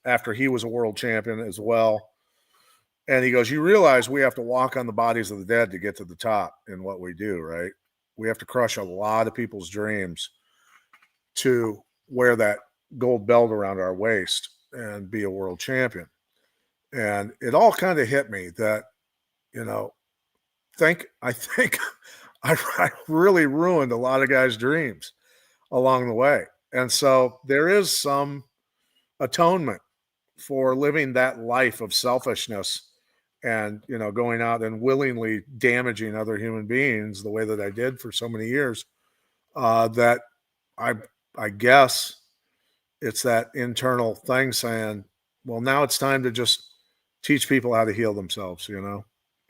after he was a world champion as well. And he goes, you realize we have to walk on the bodies of the dead to get to the top in what we do, right? We have to crush a lot of people's dreams to wear that gold belt around our waist and be a world champion. And it all kind of hit me that, you know, I think I really ruined a lot of guys' dreams along the way. And so there is some atonement for living that life of selfishness and, you know, going out and willingly damaging other human beings the way that I did for so many years, that I guess it's that internal thing saying, well, now it's time to just teach people how to heal themselves, you know?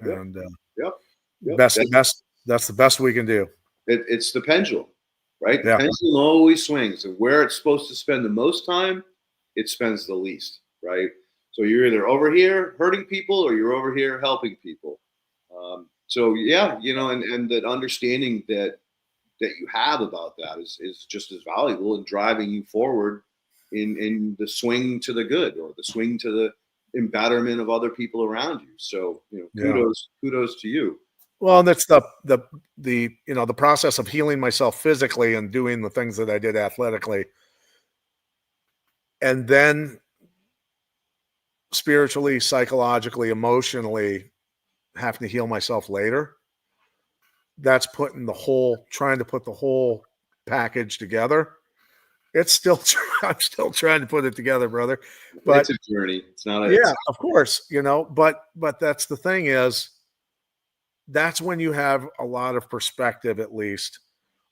Yep. And Yep. That's the best we can do. It's the pendulum, right? The Yeah. pendulum always swings, and where it's supposed to spend the most time, it spends the least, right? So you're either over here hurting people or you're over here helping people. So yeah, you know, and that understanding that you have about that is just as valuable in driving you forward in the swing to the good or the swing to the embetterment of other people around you. So, you know, kudos to you. Well, and that's the the process of healing myself physically and doing the things that I did athletically, and then spiritually, psychologically, emotionally having to heal myself later. That's trying to put the whole package together. It's still, I'm still trying to put it together, brother. But it's a journey. It's not yeah, of course, but that's the thing is, that's when you have a lot of perspective, at least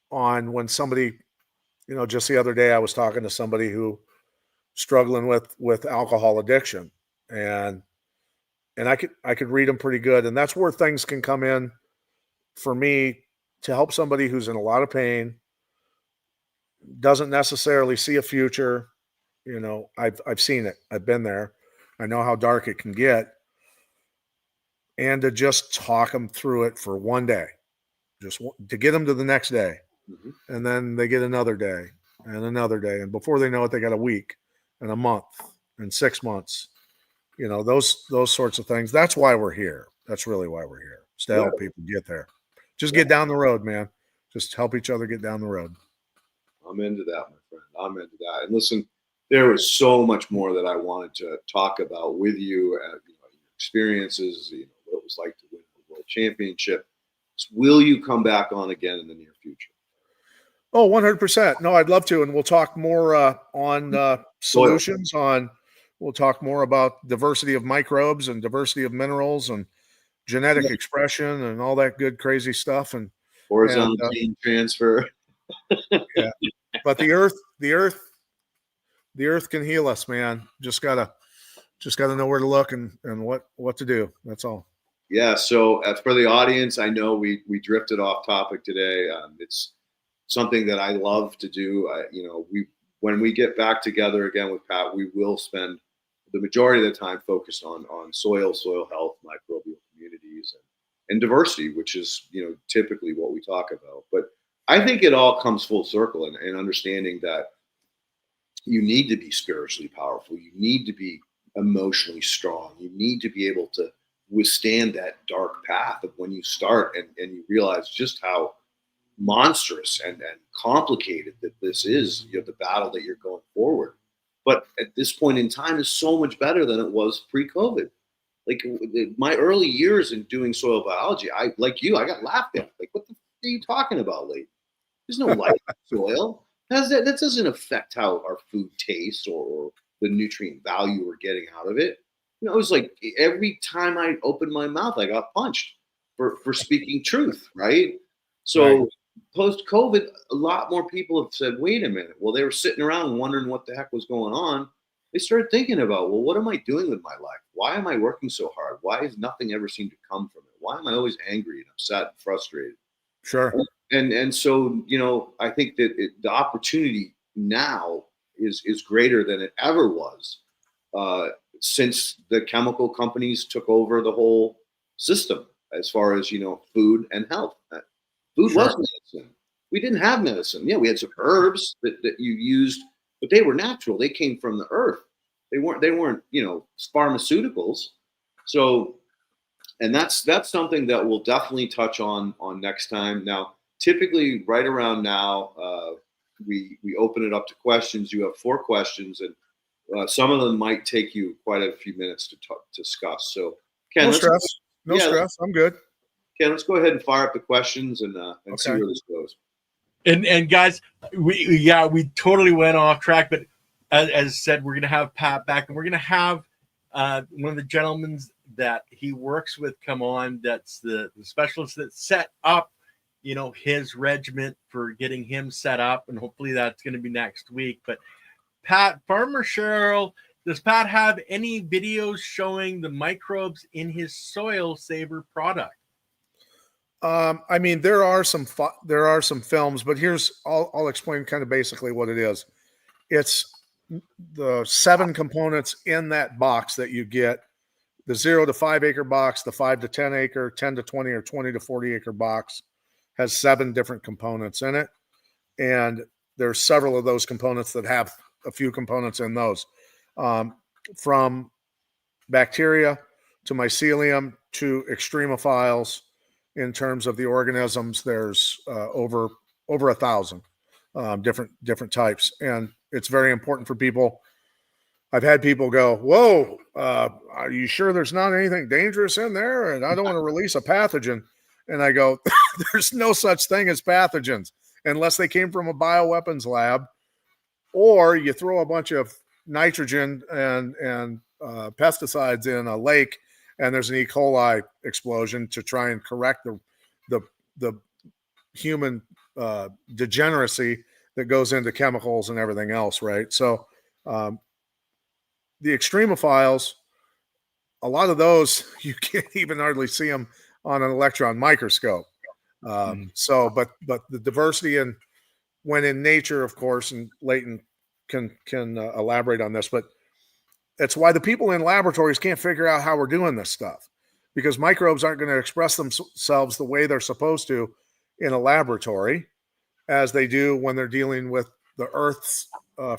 on when somebody, just the other day, I was talking to somebody who struggling with alcohol addiction, and I could read them pretty good. And that's where things can come in for me to help somebody who's in a lot of pain, doesn't necessarily see a future. I've seen it. I've been there. I know how dark it can get. And to just talk them through it for one day, just to get them to the next day. Mm-hmm. And then they get another day and another day. And before they know it, they got a week and a month and 6 months. Those sorts of things. That's why we're here. That's really why we're here. It's to help people get there. Just get down the road, man. Just help each other get down the road. I'm into that, my friend. I'm into that. And listen, there was so much more that I wanted to talk about with you, your experiences, what it was like to win the world championship. So will you come back on again in the near future? Oh, 100%. No, I'd love to. And we'll talk more on solutions we'll talk more about diversity of microbes and diversity of minerals and genetic expression and all that good, crazy stuff. And horizontal gene transfer. Yeah. But the earth can heal us, man. Just gotta know where to look and what to do. That's all. Yeah. So for the audience, I know we drifted off topic today. It's something that I love to do. When we get back together again with Pat, we will spend the majority of the time focused on soil health, microbial communities, and diversity, which is typically what we talk about. But I think it all comes full circle and understanding that you need to be spiritually powerful. You need to be emotionally strong. You need to be able to withstand that dark path of when you start and you realize just how monstrous and complicated that this is, the battle that you're going forward. But at this point in time is so much better than it was pre-COVID. Like my early years in doing soil biology, I got laughed at. Like, what the f- are you talking about, late? There's no life in soil. That doesn't affect how our food tastes or the nutrient value we're getting out of it. It was like every time I opened my mouth, I got punched for speaking truth, right? So right. Post-COVID, a lot more people have said, wait a minute. Well, they were sitting around wondering what the heck was going on. They started thinking about, well, what am I doing with my life? Why am I working so hard? Why has nothing ever seemed to come from it? Why am I always angry and upset and frustrated? Sure. And so, I think that the opportunity now is greater than it ever was since the chemical companies took over the whole system as far as, food and health. Food was medicine. We didn't have medicine. Yeah, we had some herbs that you used, but they were natural. They came from the earth. They weren't, pharmaceuticals. So, and that's something that we'll definitely touch on next time. Now, typically right around now, we open it up to questions. You have 4 questions, and some of them might take you quite a few minutes to discuss. So, Ken, no stress. I'm good. Ken, let's go ahead and fire up the questions and see where this goes. And guys, we totally went off track, but as said, we're gonna have Pat back, and we're gonna have one of the gentlemen that he works with come on. That's the specialist that set up, his regiment for getting him set up, and hopefully that's going to be next week. But Pat, Farmer Cheryl, does Pat have any videos showing the microbes in his Soil Saver product? I mean, there are some films, but I'll explain kind of basically what it is. It's the 7 components in that box that you get. The 0 to 5 acre box, the 5 to 10 acre, 10 to 20, or 20 to 40 acre box has 7 different components in it. And there's several of those components that have a few components in those, from bacteria to mycelium to extremophiles in terms of the organisms. There's over 1,000 different types, and it's very important for people. I've had people go, "Whoa, are you sure there's not anything dangerous in there?" And I don't want to release a pathogen. And I go, "There's no such thing as pathogens unless they came from a bioweapons lab, or you throw a bunch of nitrogen and pesticides in a lake, and there's an E. coli explosion to try and correct the human degeneracy that goes into chemicals and everything else, right?" So the extremophiles, a lot of those, you can't even hardly see them on an electron microscope. So, but the diversity and when in nature, of course, and Leighton can elaborate on this, but it's why the people in laboratories can't figure out how we're doing this stuff, because microbes aren't going to express themselves the way they're supposed to in a laboratory as they do when they're dealing with the Earth's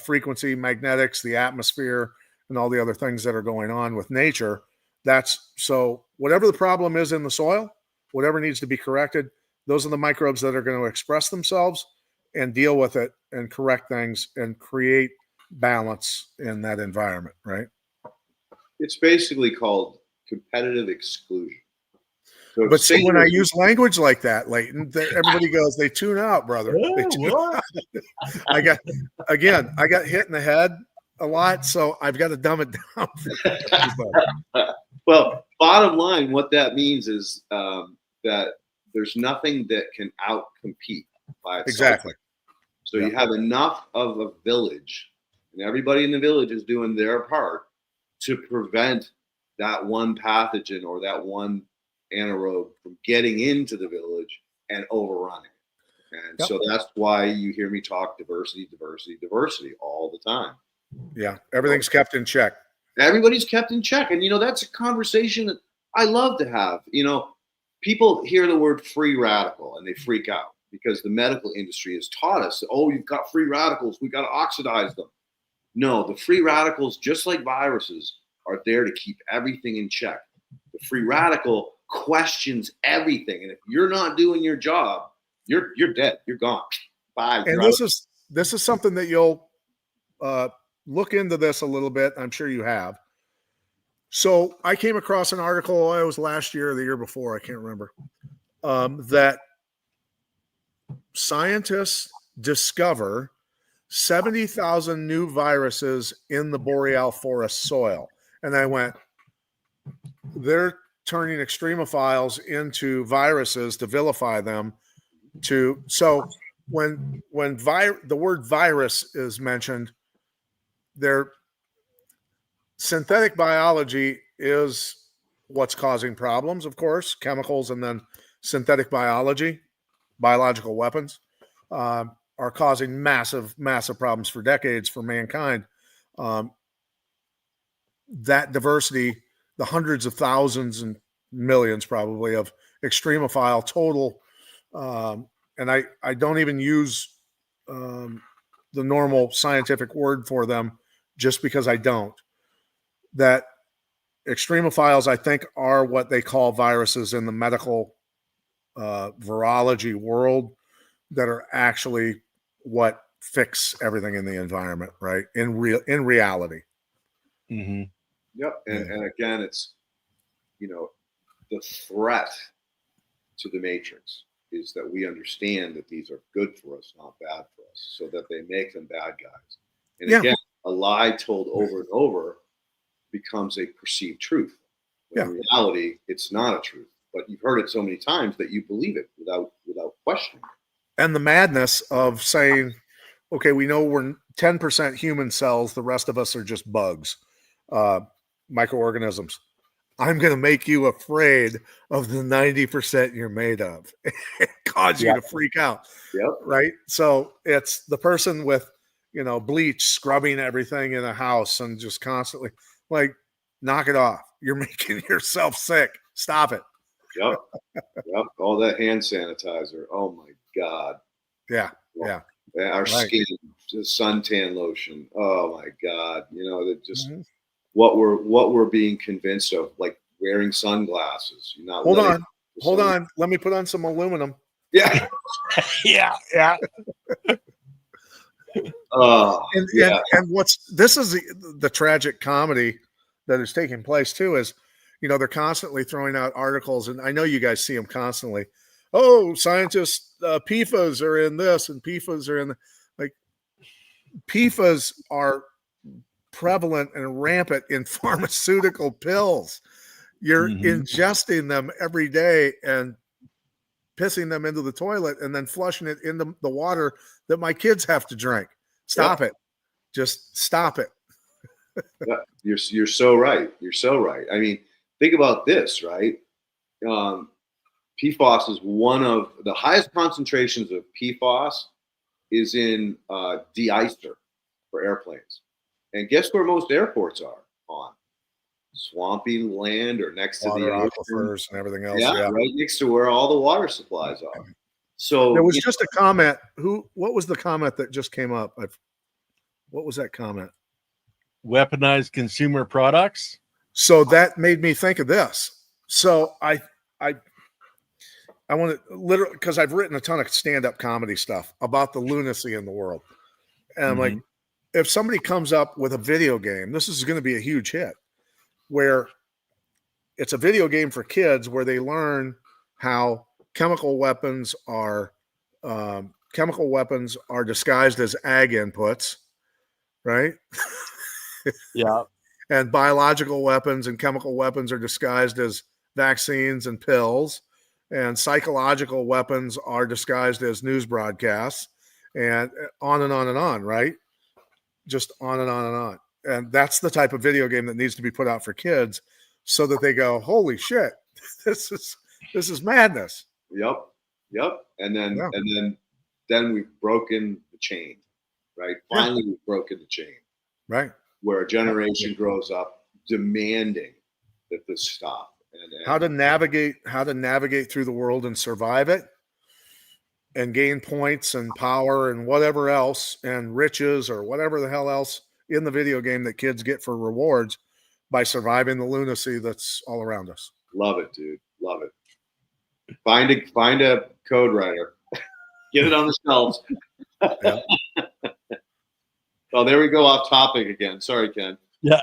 frequency, magnetics, the atmosphere, and all the other things that are going on with nature. That's so whatever the problem is in the soil, whatever needs to be corrected, those are the microbes that are going to express themselves and deal with it and correct things and create balance in that environment, right? It's basically called competitive exclusion. So but see, when I use language like that, Leighton, everybody goes, they tune out, brother. They tune out. I got hit in the head a lot, so I've got to dumb it down. Well, bottom line, what that means is that there's nothing that can outcompete by itself. Exactly. So you have enough of a village, and everybody in the village is doing their part to prevent that one pathogen or that one anaerobe from getting into the village and overrunning it. And so that's why you hear me talk diversity all the time. Yeah, everything's kept in check. Everybody's kept in check. And, that's a conversation that I love to have. People hear the word free radical and they freak out because the medical industry has taught us, oh, you've got free radicals, we got to oxidize them. No, the free radicals, just like viruses, are there to keep everything in check. The free radical questions everything. And if you're not doing your job, you're dead. You're gone. Bye. And this is something that you'll look into this a little bit. I'm sure you have. So I came across an article, it was last year or the year before, I can't remember, that scientists discover 70,000 new viruses in the boreal forest soil. And I went, they're turning extremophiles into viruses to vilify them. So when the word virus is mentioned, their synthetic biology is what's causing problems, of course, chemicals, and then synthetic biology, biological weapons, are causing massive problems for decades for mankind. That diversity, the hundreds of thousands and millions probably of extremophile total, and I don't even use the normal scientific word for them just because I don't. That extremophiles, I think, are what they call viruses in the medical virology world that are actually what fix everything in the environment, right? In reality. Mm-hmm. Yep. And again, it's, the threat to the matrix is that we understand that these are good for us, not bad for us, so that they make them bad guys. And again, a lie told over and over becomes a perceived truth. When in reality, it's not a truth, but you've heard it so many times that you believe it without questioning it. And the madness of saying, okay, we know we're 10% human cells, the rest of us are just bugs, microorganisms. I'm going to make you afraid of the 90% you're made of. It cause you to freak out. Yep. Right? So it's the person with, bleach scrubbing everything in a house and just constantly like, knock it off. You're making yourself sick. Stop it. Yep. All that hand sanitizer. Oh my God. Yeah. Our skin, the suntan lotion. Oh my God. That just what we're being convinced of, like wearing sunglasses. Hold on. Hold on. Let me put on some aluminum. Yeah. Yeah. And this is the tragic comedy that is taking place too, is, they're constantly throwing out articles, and I know you guys see them constantly. Oh, scientists, PFAS are in this and PFAS are in like PFAS are prevalent and rampant in pharmaceutical pills. You're ingesting them every day and pissing them into the toilet and then flushing it into the water that my kids have to drink. Stop it. Just stop it. Yeah, you're so right. You're so right. I mean, think about this, right? PFAS is one of the highest concentrations of PFAS is in de-icer for airplanes. And guess where most airports are on? Swampy land or next to the aquifers and everything else. Yeah, right next to where all the water supplies are. So there was just a comment. What was the comment that just came up? What was that comment? Weaponized consumer products. So that made me think of this. So I want to literally, because I've written a ton of stand-up comedy stuff about the lunacy in the world. And I'm like, if somebody comes up with a video game, this is going to be a huge hit, where it's a video game for kids where they learn how chemical weapons are disguised as ag inputs, right? Yeah. And biological weapons and chemical weapons are disguised as vaccines and pills, and psychological weapons are disguised as news broadcasts, and on and on and on, right? Just on and on and on. And that's the type of video game that needs to be put out for kids so that they go, holy shit, this is madness. Yep. And then we've broken the chain, right? Finally, we've broken the chain. Right. Where a generation grows up demanding that this stop. And how to navigate through the world and survive it and gain points and power and whatever else and riches or whatever the hell else in the video game that kids get for rewards by surviving the lunacy that's all around us. Love it, dude. Love it. Find a code writer. Get it on the shelves. Yeah. Oh, there we go, off topic again. Sorry, Ken. Yeah.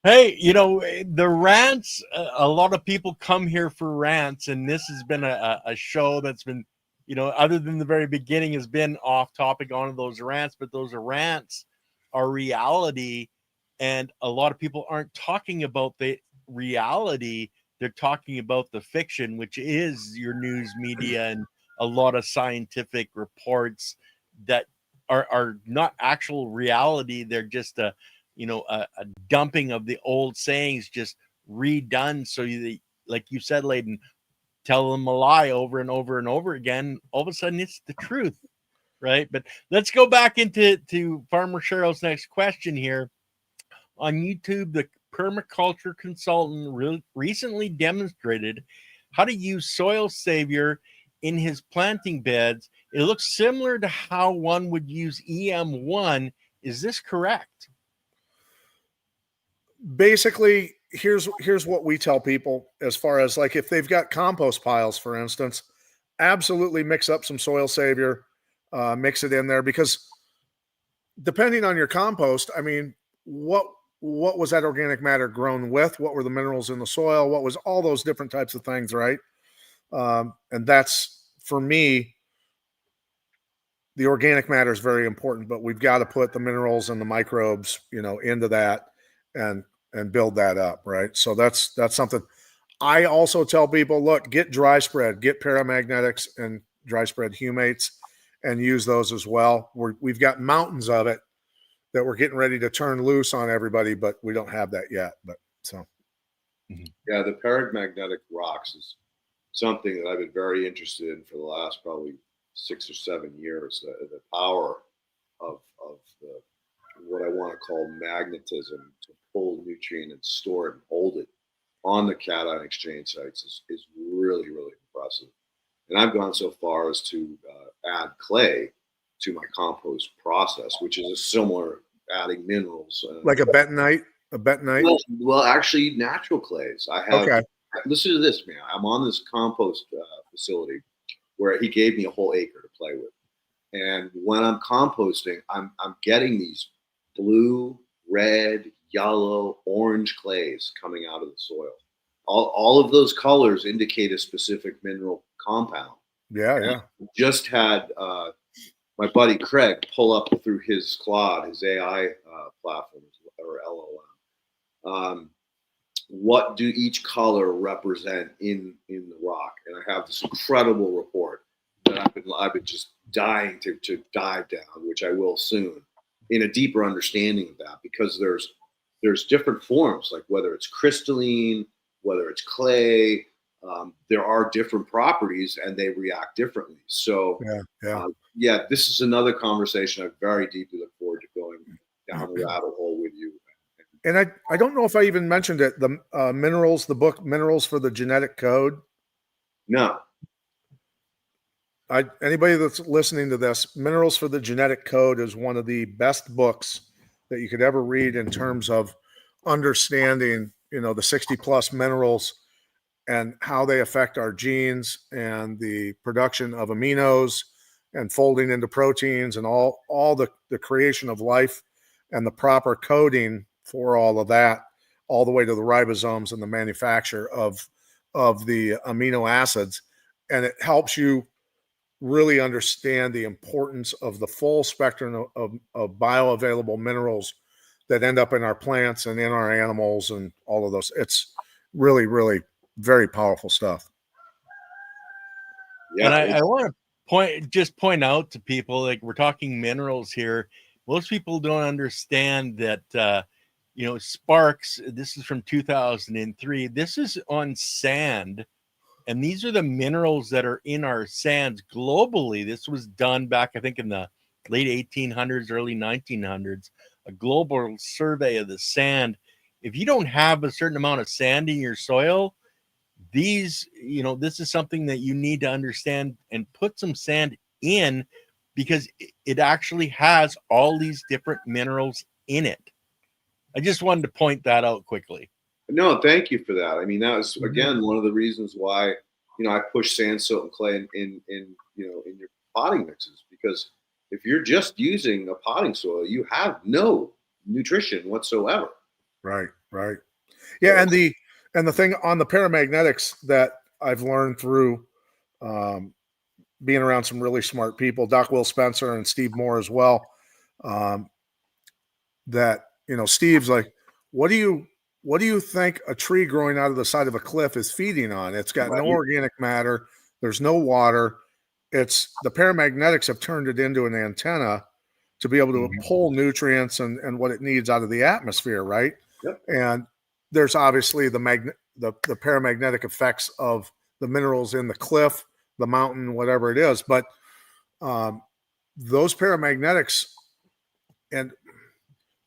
Hey, the rants, a lot of people come here for rants, and this has been a show that's been, other than the very beginning, has been off topic on those rants, but those rants are reality, and a lot of people aren't talking about the reality. They're talking about the fiction, which is your news media and a lot of scientific reports that are not actual reality. They're just a dumping of the old sayings, just redone. So like you said, Layden, tell them a lie over and over and over again. All of a sudden it's the truth, right? But let's go back to Farmer Cheryl's next question here. On YouTube, the permaculture consultant recently demonstrated how to use soil savior in his planting beds. It looks similar to how one would use EM1. Is this correct? Basically, here's what we tell people as far as, like, if they've got compost piles, for instance, absolutely mix up some soil savior, mix it in there, because depending on your compost, I mean, what was that organic matter grown with? What were the minerals in the soil? What was all those different types of things, right? And that's, for me, the organic matter is very important, but we've got to put the minerals and the microbes, into that and build that up, right? So that's something. I also tell people, look, get dry spread, get paramagnetics and dry spread humates, and use those as well. We've got mountains of it that we're getting ready to turn loose on everybody, but we don't have that yet. But so, yeah, the paramagnetic rocks is something that I've been very interested in for the last probably 6 or 7 years. The power of the, what I want to call magnetism, to pull nutrient and store it and hold it on the cation exchange sites is really, really impressive. And I've gone so far as to add clay to my compost process, which is a similar adding minerals. Like a bentonite. Well, actually, natural clays. I have listen to this, man. I'm on this compost facility where he gave me a whole acre to play with. And when I'm composting, I'm getting these blue, red, yellow, orange clays coming out of the soil. All of those colors indicate a specific mineral compound. Yeah. Just had my buddy Craig pull up through his Claude, his AI platform, or LLM. What do each color represent in the rock? And I have this incredible report that I've been just dying to dive down, which I will soon, in a deeper understanding of that, because there's different forms, like whether it's crystalline, whether it's clay, there are different properties and they react differently. So this is another conversation I very deeply look forward to going down the rabbit hole with you. And I don't know if I even mentioned it, the Minerals, the book Minerals for the Genetic Code. No. Anybody that's listening to this, Minerals for the Genetic Code is one of the best books that you could ever read in terms of understanding, the 60 plus minerals and how they affect our genes and the production of aminos and folding into proteins and all the creation of life and the proper coding for all of that, all the way to the ribosomes and the manufacture of the amino acids. And it helps you really understand the importance of the full spectrum of bioavailable minerals that end up in our plants and in our animals and all of those. It's really, really very powerful stuff. Yeah, and I want to point out to people, like, we're talking minerals here. Most people don't understand that, Sparks, this is from 2003. This is on sand. And these are the minerals that are in our sands globally. This was done back, I think, in the late 1800s, early 1900s, a global survey of the sand. If you don't have a certain amount of sand in your soil, this is something that you need to understand and put some sand in, because it actually has all these different minerals in it. I just wanted to point that out quickly. No, thank you for that. I mean, that was, again, one of the reasons why, I push sand, silt, and clay in your potting mixes, because if you're just using a potting soil, you have no nutrition whatsoever. Right. Yeah, and the thing on the paramagnetics that I've learned through being around some really smart people, Doc Will Spencer and Steve Moore as well, that Steve's like, what do you think a tree growing out of the side of a cliff is feeding on? It's got no organic matter. There's no water. It's the paramagnetics have turned it into an antenna to be able to pull nutrients and what it needs out of the atmosphere, right? Yep. And there's obviously the paramagnetic effects of the minerals in the cliff, the mountain, whatever it is. But those paramagnetics, and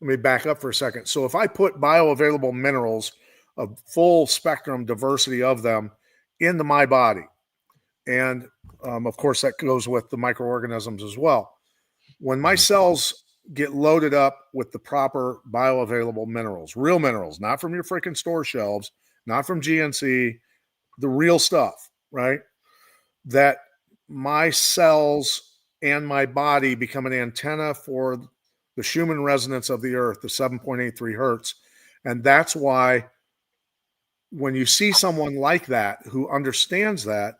let me back up for a second. So if I put bioavailable minerals, a full spectrum diversity of them, into my body, and of course that goes with the microorganisms as well. When my cells get loaded up with the proper bioavailable minerals, real minerals, not from your freaking store shelves, not from GNC, the real stuff, right? That my cells and my body become an antenna for the Schumann resonance of the earth, the 7.83 hertz. And that's why when you see someone like that who understands that,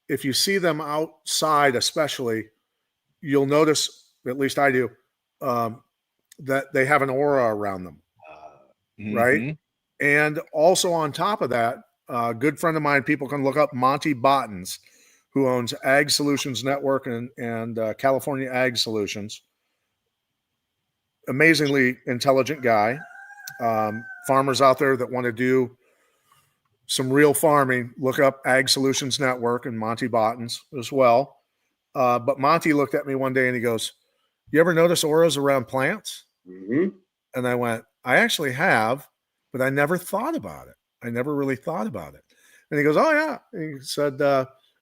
if you see them outside especially, you'll notice, at least I do, that they have an aura around them, right? And also on top of that, a good friend of mine, people can look up Monty Bottens, who owns Ag Solutions Network and California Ag Solutions. Amazingly intelligent guy. Farmers out there that want to do some real farming, look up Ag Solutions Network and Monty Bottens as well. But Monty looked at me one day and he goes, "You ever notice auras around plants?" Mm-hmm. And I went, "I actually have, but I never thought about it. I never really thought about it." And he goes, "Oh yeah." And he said,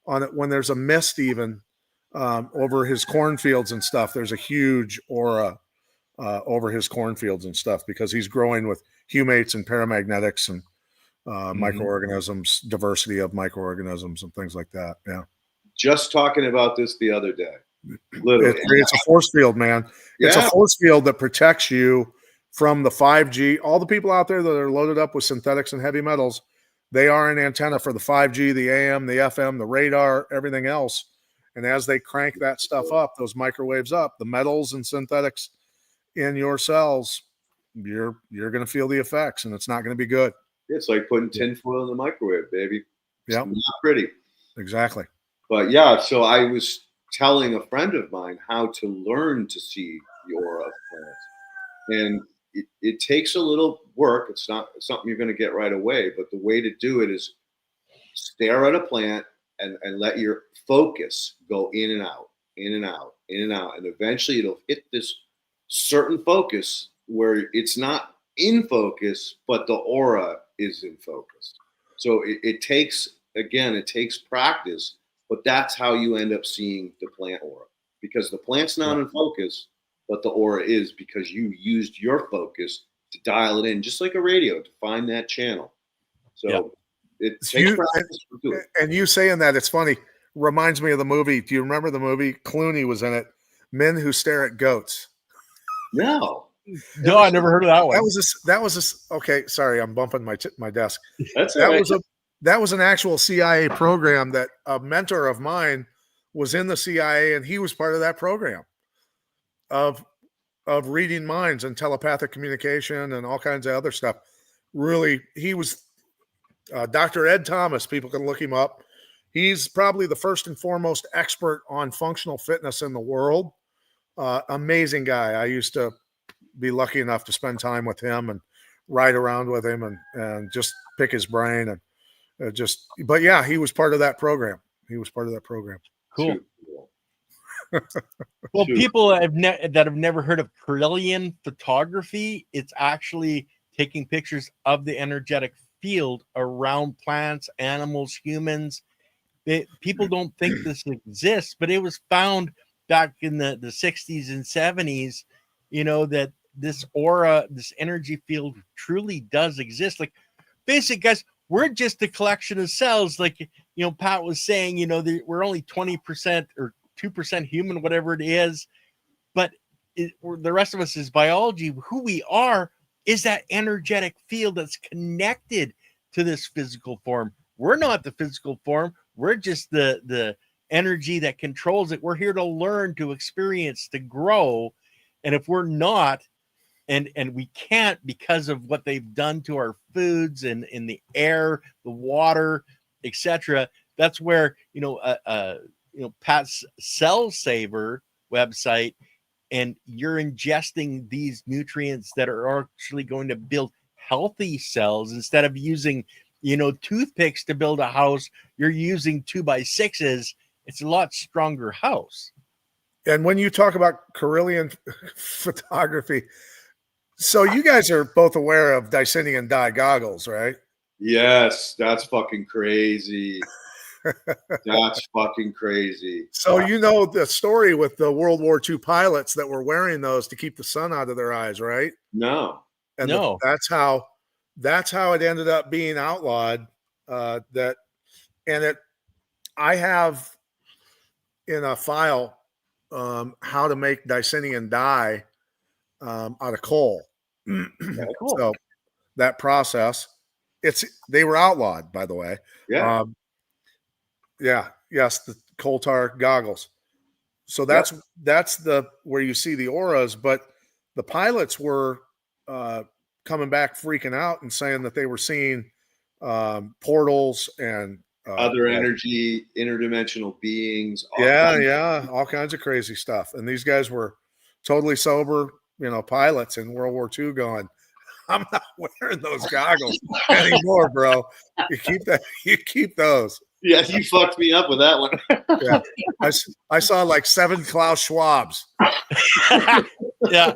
on it, when there's a mist even over his cornfields and stuff, there's a huge aura over his cornfields and stuff, because he's growing with humates and paramagnetics and microorganisms, diversity of microorganisms, and things like that. Yeah. Just talking about this the other day. Literally. It creates a force field, man. It's a force field that protects you from the 5G. All the people out there that are loaded up with synthetics and heavy metals, they are an antenna for the 5G, the AM, the FM, the radar, everything else. And as they crank that stuff up, those microwaves up, the metals and synthetics in your cells, you're going to feel the effects, and it's not going to be good. It's like putting tinfoil in the microwave, baby. It's not pretty. Exactly. But yeah, so I was telling a friend of mine how to learn to see the aura of plants. And it takes a little work. It's not something you're going to get right away. But the way to do it is stare at a plant and let your focus go in and out, in and out, in and out. And eventually it'll hit this certain focus where it's not in focus, but the aura is in focus. So it takes practice. But that's how you end up seeing the plant aura, because the plant's not in focus, but the aura is, because you used your focus to dial it in, just like a radio, to find that channel. So it takes practice to do it. And you saying that, it's funny, reminds me of the movie. Do you remember the movie? Clooney was in it. Men Who Stare at Goats. No, I never heard of that one. That was okay. Sorry, I'm bumping my desk. That's all right. That was an actual CIA program that a mentor of mine was in the CIA, and he was part of that program of reading minds and telepathic communication and all kinds of other stuff. Really, he was Dr. Ed Thomas. People can look him up. He's probably the first and foremost expert on functional fitness in the world. Amazing guy. I used to be lucky enough to spend time with him and ride around with him and just pick his brain and but yeah, he was part of that program. Cool. Well, people that have never heard of Kirlian photography, it's actually taking pictures of the energetic field around plants, animals, humans. People don't think this exists, but it was found back in the 60s and 70s, that this aura, this energy field truly does exist. Like, basic guys, we're just a collection of cells. Like, Pat was saying, we're only 20% or 2% human, whatever it is. But the rest of us is biology. Who we are is that energetic field that's connected to this physical form. We're not the physical form. We're just the energy that controls it. We're here to learn, to experience, to grow. And if we're not, and we can't, because of what they've done to our foods and in the air, the water, etc. That's where Pat's Cell Saver website, and you're ingesting these nutrients that are actually going to build healthy cells. Instead of using toothpicks to build a house, you're using 2x6s. It's a lot stronger house. And when you talk about Kirlian photography, so you guys are both aware of Dicinian dye goggles, right? Yes, that's fucking crazy. That's fucking crazy. So you know the story with the World War II pilots that were wearing those to keep the sun out of their eyes, right? No. And that's how it ended up being outlawed. I have in a file how to make Dicinian dye out of coal. Cool. So that process, they were outlawed, by the way. Yeah. Yes, the coal tar goggles. So that's where you see the auras, but the pilots were coming back freaking out and saying that they were seeing portals and other energy, interdimensional beings. All kinds of crazy stuff. And these guys were totally sober, pilots in World War II going, I'm not wearing those goggles anymore, bro. You keep those. Yeah, you fucked me up with that one. Yeah. I saw like 7 Klaus Schwabs. Yeah.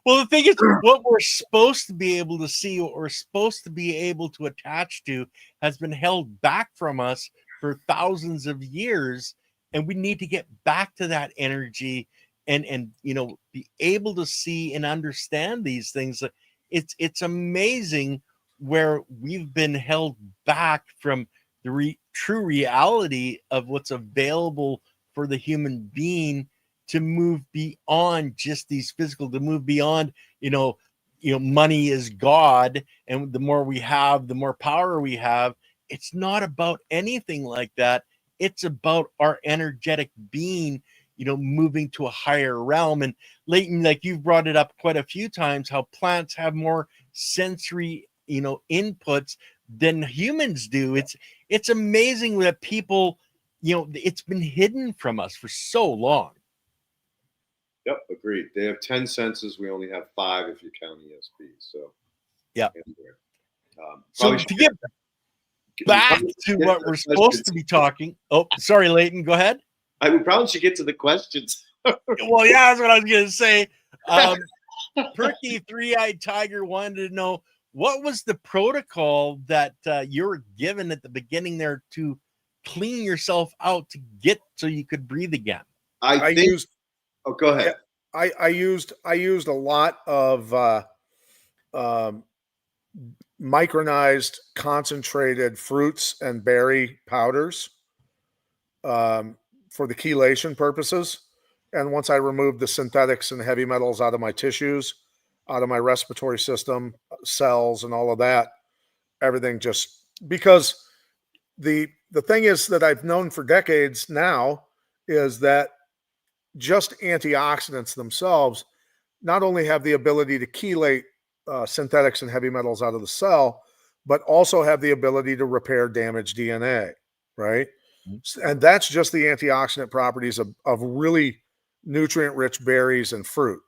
Well, the thing is, what we're supposed to be able to see, what we're supposed to be able to attach to, has been held back from us for thousands of years. And we need to get back to that energy and be able to see and understand these things. It's amazing where we've been held back from the true reality of what's available for the human being to move beyond just these physical, to move beyond, money is God, and the more we have, the more power we have. It's not about anything like that. It's about our energetic being, moving to a higher realm. And Leighton, like you've brought it up quite a few times, how plants have more sensory, inputs than humans do. It's amazing that people, it's been hidden from us for so long. Yep, agreed. They have 10 senses. We only have 5 if you count ESP. So, yeah. So to get back to what we're supposed to be talking. Oh, sorry, Leighton. Go ahead. I would probably should get to the questions. Well, yeah, that's what I was going to say. Perky Three-Eyed Tiger wanted to know, what was the protocol that you were given at the beginning there to clean yourself out to get so you could breathe again? I used. Oh, go ahead. I used a lot of micronized concentrated fruits and berry powders for the chelation purposes. And once I removed the synthetics and heavy metals out of my tissues, out of my respiratory system, cells, and all of that, everything just, because the thing is that I've known for decades now is that just antioxidants themselves not only have the ability to chelate synthetics and heavy metals out of the cell, but also have the ability to repair damaged DNA, right? Mm-hmm. And that's just the antioxidant properties of really nutrient-rich berries and fruit.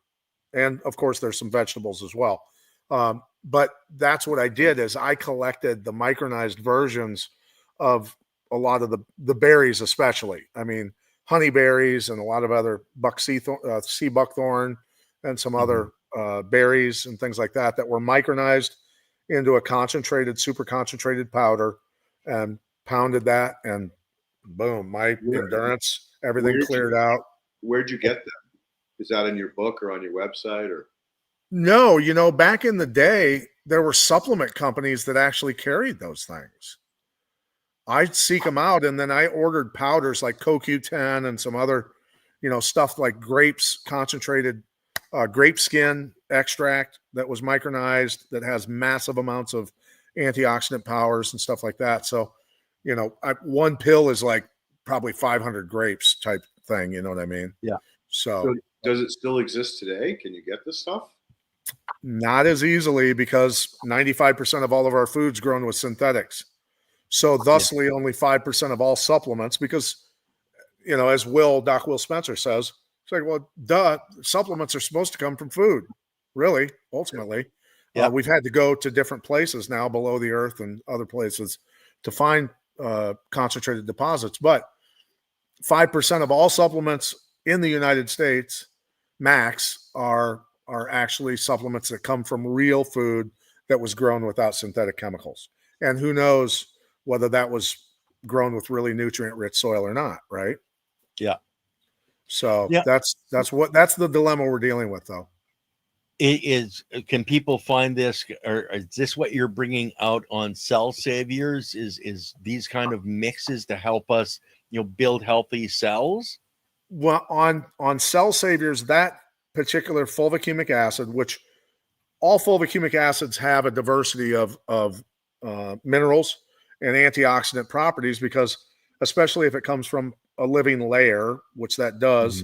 And of course, there's some vegetables as well. But that's what I did, is I collected the micronized versions of a lot of the berries, especially. I mean, honeyberries and a lot of other sea buckthorn and some other berries and things like that were micronized into a concentrated, super concentrated powder, and pounded that, and boom, my endurance, everything cleared out. Where'd you get them? Is that in your book or on your website? Or no, back in the day, there were supplement companies that actually carried those things. I'd seek them out, and then I ordered powders like CoQ10 and some other, stuff like grapes, concentrated grape skin extract that was micronized, that has massive amounts of antioxidant powers and stuff like that. So, one pill is like probably 500 grapes type thing. You know what I mean? Yeah. So does it still exist today? Can you get this stuff? Not as easily, because 95% of all of our food's grown with synthetics. So thusly, only 5% of all supplements, because, as Doc Will Spencer says, it's like, well, duh, supplements are supposed to come from food, really, ultimately. Yeah. We've had to go to different places now below the earth and other places to find concentrated deposits. But 5% of all supplements in the United States, max, are actually supplements that come from real food that was grown without synthetic chemicals. And who knows whether that was grown with really nutrient-rich soil or not, right? Yeah. So that's the dilemma we're dealing with, though. It is. Can people find this, or is this what you're bringing out on Cell Saviors? Is these kind of mixes to help us, build healthy cells? Well, on Cell Saviors, that particular fulvic acid, which all fulvic acids have a diversity of minerals and antioxidant properties, because especially if it comes from a living layer, which that does,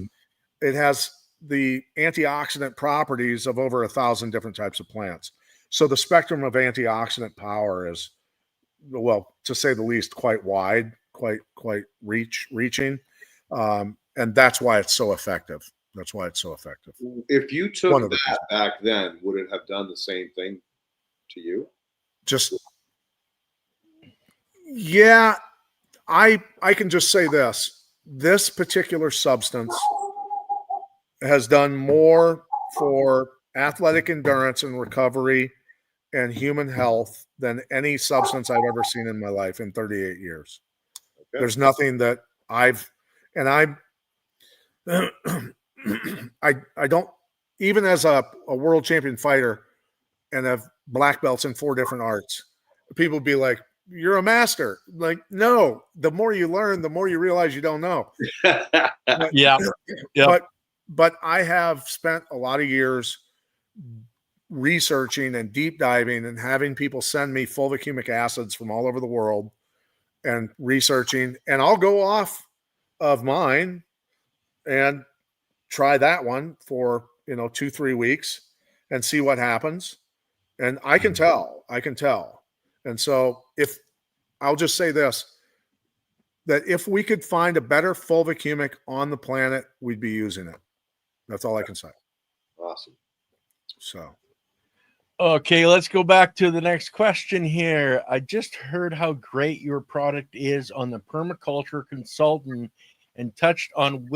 it has the antioxidant properties of over 1,000 different types of plants. So the spectrum of antioxidant power is, well, to say the least, quite wide, quite reaching. And that's why it's so effective. If you took that back then, would it have done the same thing to you? Yeah, I can just say this particular substance has done more for athletic endurance and recovery and human health than any substance I've ever seen in my life in 38 years. Okay. There's nothing that I don't, even as a world champion fighter, and have black belts in 4 different arts. People be like, "You're a master." Like, no, the more you learn, the more you realize you don't know. But, Yeah. But I have spent a lot of years researching and deep diving and having people send me fulvic humic acids from all over the world and researching, and I'll go off of mine and try that one for 2-3 weeks and see what happens. And I can tell. And so if I'll just say this, that if we could find a better fulvic humic on the planet, we'd be using it. That's all I can say. Awesome. So okay, let's go back to the next question here. I just heard how great your product is on the permaculture consultant and touched on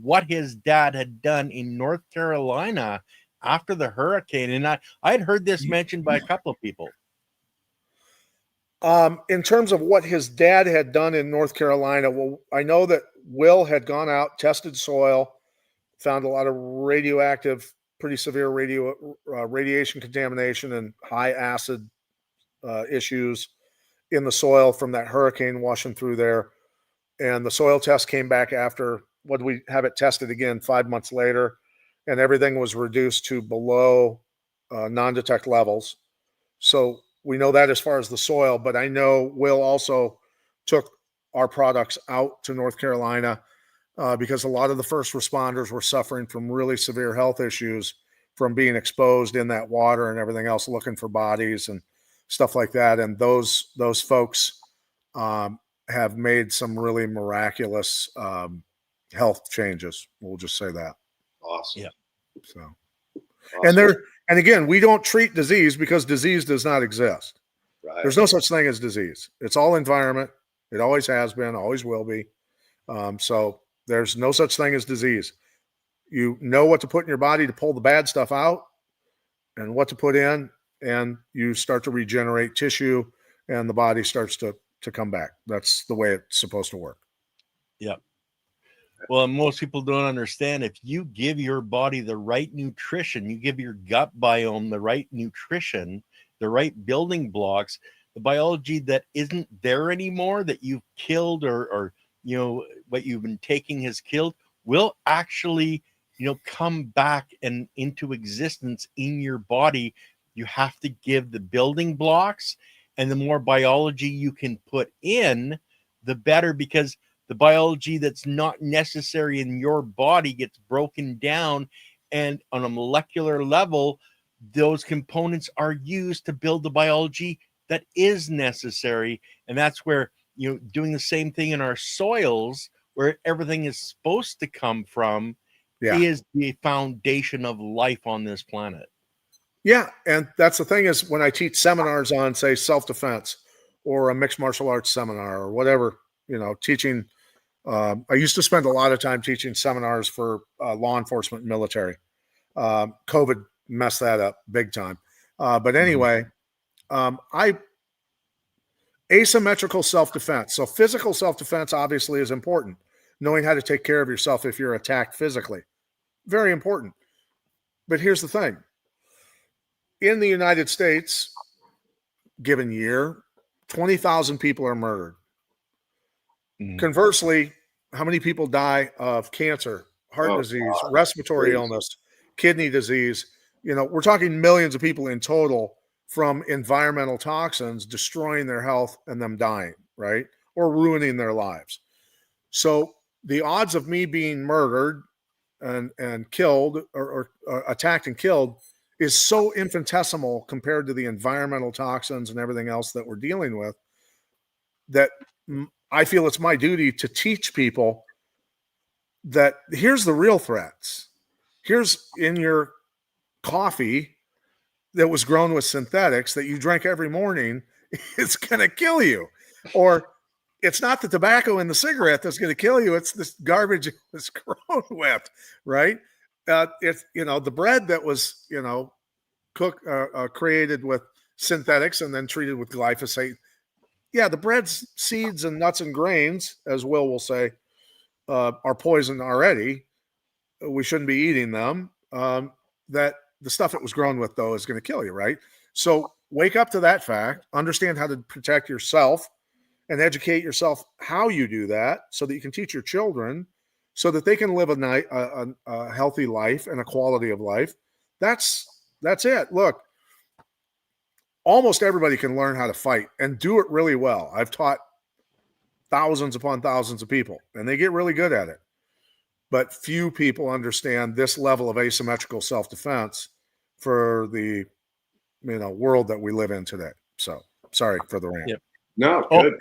what his dad had done in North Carolina after the hurricane. And I had heard this mentioned by a couple of people. In terms of what his dad had done in North Carolina, well, I know that Will had gone out, tested soil, found a lot of radioactive, pretty severe radiation contamination and high acid issues in the soil from that hurricane washing through there. And the soil test came back after, we have it tested again 5 months later, and everything was reduced to below non-detect levels. So we know that as far as the soil, but I know Will also took our products out to North Carolina because a lot of the first responders were suffering from really severe health issues from being exposed in that water and everything else, looking for bodies and stuff like that. And those folks have made some really miraculous health changes. We'll just say that. Awesome. Yeah. So, Awesome. and again, we don't treat disease because disease does not exist. Right. There's no such thing as disease. It's all environment. It always has been, always will be. So there's no such thing as disease. You know what to put in your body to pull the bad stuff out and what to put in, and you start to regenerate tissue and the body starts to come back. That's the way it's supposed to work. Yeah. Well, most people don't understand, if you give your body the right nutrition, you give your gut biome the right nutrition, the right building blocks, the biology that isn't there anymore, that you've killed or what you've been taking has killed, will actually, come back and into existence in your body. You have to give the building blocks, and the more biology you can put in, the better, because the biology that's not necessary in your body gets broken down, and on a molecular level, those components are used to build the biology that is necessary. And that's where, doing the same thing in our soils, where everything is supposed to come from, is the foundation of life on this planet. Yeah. And that's the thing, is when I teach seminars on, say, self-defense or a mixed martial arts seminar or whatever, teaching, I used to spend a lot of time teaching seminars for law enforcement and military. COVID messed that up big time. But anyway, asymmetrical self-defense. So physical self-defense obviously is important. Knowing how to take care of yourself if you're attacked physically. Very important. But here's the thing. In the United States, given year, 20,000 people are murdered. Conversely, how many people die of cancer, heart disease, respiratory illness, kidney disease? We're talking millions of people in total from environmental toxins destroying their health and them dying, right? Or ruining their lives. So the odds of me being murdered and killed or attacked and killed is so infinitesimal compared to the environmental toxins and everything else that we're dealing with, that I feel it's my duty to teach people that here's the real threats. Here's in your coffee that was grown with synthetics that you drink every morning, it's going to kill you. Or it's not the tobacco in the cigarette that's going to kill you. It's this garbage that's grown with, right? It's, the bread that was, created with synthetics and then treated with glyphosate. Yeah, the bread's seeds and nuts and grains, as will say, are poison already. We shouldn't be eating them. That the stuff it was grown with, though, is going to kill you, right? So wake up to that fact, understand how to protect yourself, and educate yourself how you do that so that you can teach your children so that they can live a healthy life and a quality of life. That's it. Look, almost everybody can learn how to fight and do it really well. I've taught thousands upon thousands of people, and they get really good at it. But few people understand this level of asymmetrical self-defense for the world that we live in today. So sorry for the rant. Yep. No, good.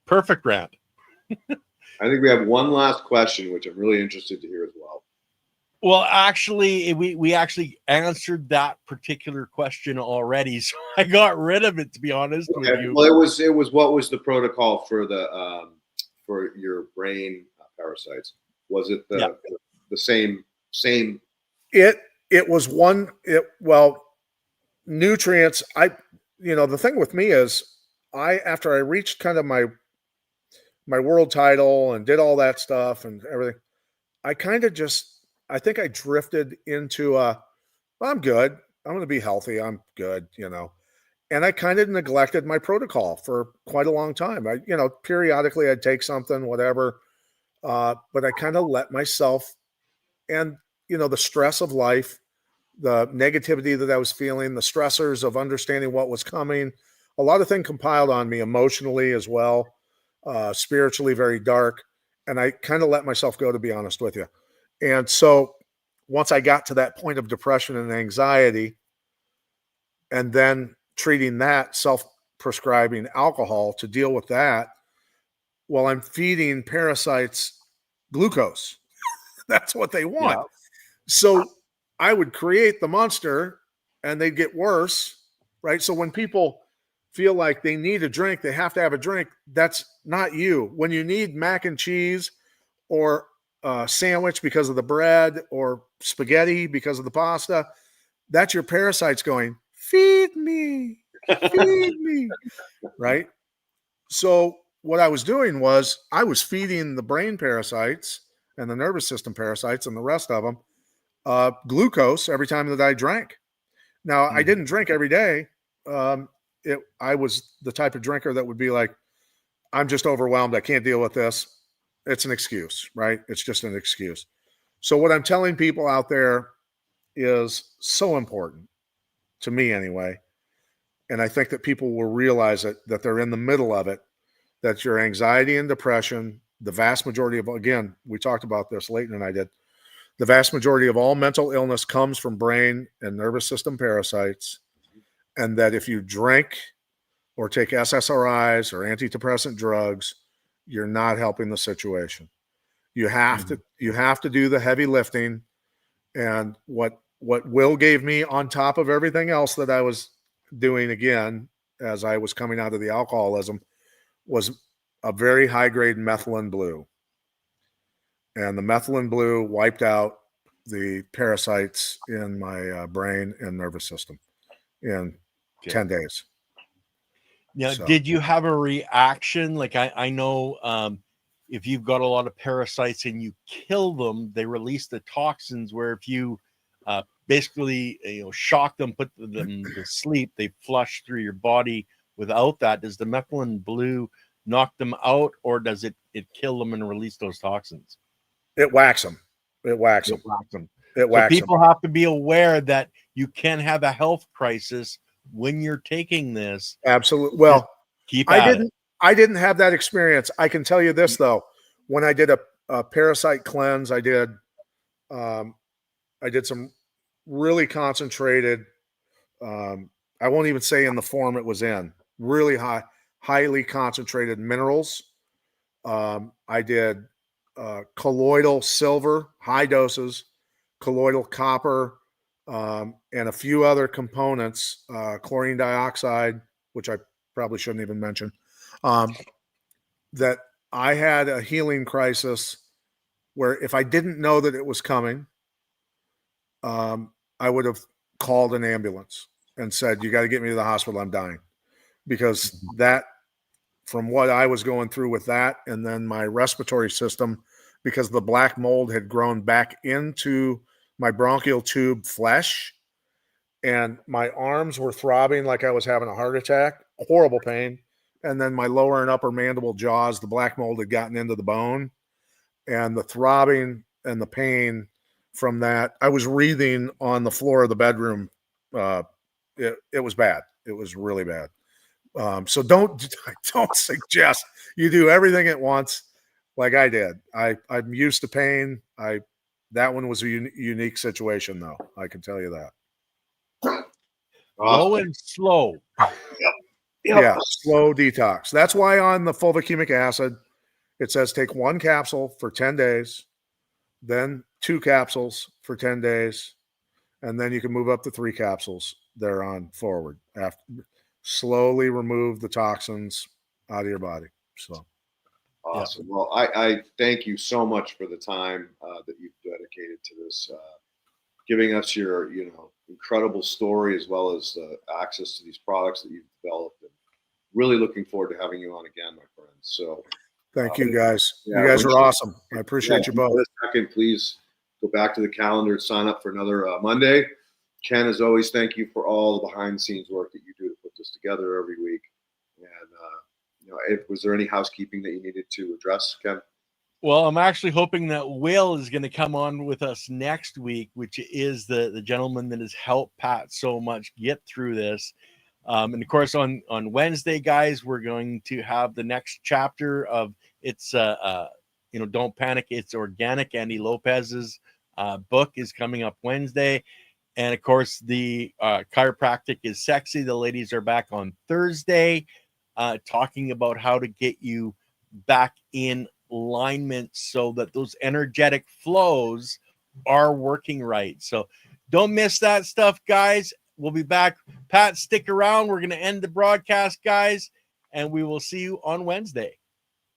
Perfect rant. I think we have one last question, which I'm really interested to hear as well. Well, actually, we actually answered that particular question already, so I got rid of it, to be honest with you. Well, it was what was the protocol for the for your brain parasites? Was it the same? It was one. Nutrients. The thing with me is after I reached kind of my world title and did all that stuff and everything, I think I drifted into I'm good. I'm going to be healthy. I'm good, And I kind of neglected my protocol for quite a long time. Periodically I'd take something, whatever. But I kind of let myself, and the stress of life, the negativity that I was feeling, the stressors of understanding what was coming, a lot of things compiled on me emotionally as well, spiritually very dark. And I kind of let myself go, to be honest with you. And so once I got to that point of depression and anxiety, and then treating that, self-prescribing alcohol to deal with that, well, I'm feeding parasites glucose. That's what they want. Yeah. So I would create the monster and they'd get worse, right? So when people feel like they need a drink, they have to have a drink, that's not you. When you need mac and cheese or a sandwich because of the bread or spaghetti because of the pasta, that's your parasites going, feed me, feed me, right? So what I was doing was I was feeding the brain parasites and the nervous system parasites and the rest of them glucose every time that I drank. Now, I didn't drink every day. I was the type of drinker that would be like, I'm just overwhelmed. I can't deal with this. It's an excuse, right? It's just an excuse. So what I'm telling people out there is so important to me anyway. And I think that people will realize it, that they're in the middle of it, that your anxiety and depression, the vast majority of, again, we talked about this, Leighton and I did, the vast majority of all mental illness comes from brain and nervous system parasites. And that if you drink or take SSRIs or antidepressant drugs, you're not helping the situation. You have to do the heavy lifting. And what Will gave me on top of everything else that I was doing, again, as I was coming out of the alcoholism, was a very high grade methylene blue. And the methylene blue wiped out the parasites in my brain and nervous system in 10 days. Now, did you have a reaction? Like I know if you've got a lot of parasites and you kill them, they release the toxins, where if you basically shock them, put them to sleep, they flush through your body. Without that, does the methylene blue knock them out, or does it kill them and release those toxins? It whacks them. It whacks them. So people have to be aware that you can have a health crisis when you're taking this. Absolutely. Well, I didn't have that experience. I can tell you this though. When I did a parasite cleanse, I did some really concentrated, I won't even say in the form it was in, really highly concentrated minerals. I did colloidal silver, high doses, colloidal copper, and a few other components, chlorine dioxide, which I probably shouldn't even mention, that I had a healing crisis where if I didn't know that it was coming, I would have called an ambulance and said, you got to get me to the hospital. I'm dying. Because that, from what I was going through with that, and then my respiratory system, because the black mold had grown back into my bronchial tube flesh, and my arms were throbbing like I was having a heart attack, horrible pain. And then my lower and upper mandible jaws, the black mold had gotten into the bone, and the throbbing and the pain from that, I was wreathing on the floor of the bedroom. It was bad. It was really bad. So don't suggest you do everything at once like I did. I'm used to pain. That one was a unique situation, though. I can tell you that. Low and slow. Yeah, slow detox. That's why on the fulvicumic acid, it says take 1 capsule for 10 days, then 2 capsules for 10 days, and then you can move up to 3 capsules thereon forward. After slowly remove the toxins out of your body. So awesome. Well, I thank you so much for the time that you've dedicated to this, giving us your incredible story as well as access to these products that you've developed. And really looking forward to having you on again, my friends. So thank you guys. You guys are awesome. I appreciate you both. A second, please go back to the calendar and sign up for another Monday. Ken, as always, thank you for all the behind-the-scenes work that you do to put this together every week. And was there any housekeeping that you needed to address, Ken? Well, I'm actually hoping that Will is going to come on with us next week, which is the gentleman that has helped Pat so much get through this. And of course, on Wednesday, guys, we're going to have the next chapter of it's Don't Panic, It's Organic. Andy Lopez's book is coming up Wednesday. And of course, the chiropractic is sexy. The ladies are back on Thursday, talking about how to get you back in alignment so that those energetic flows are working right. So don't miss that stuff, guys. We'll be back. Pat, stick around. We're going to end the broadcast, guys, and we will see you on Wednesday.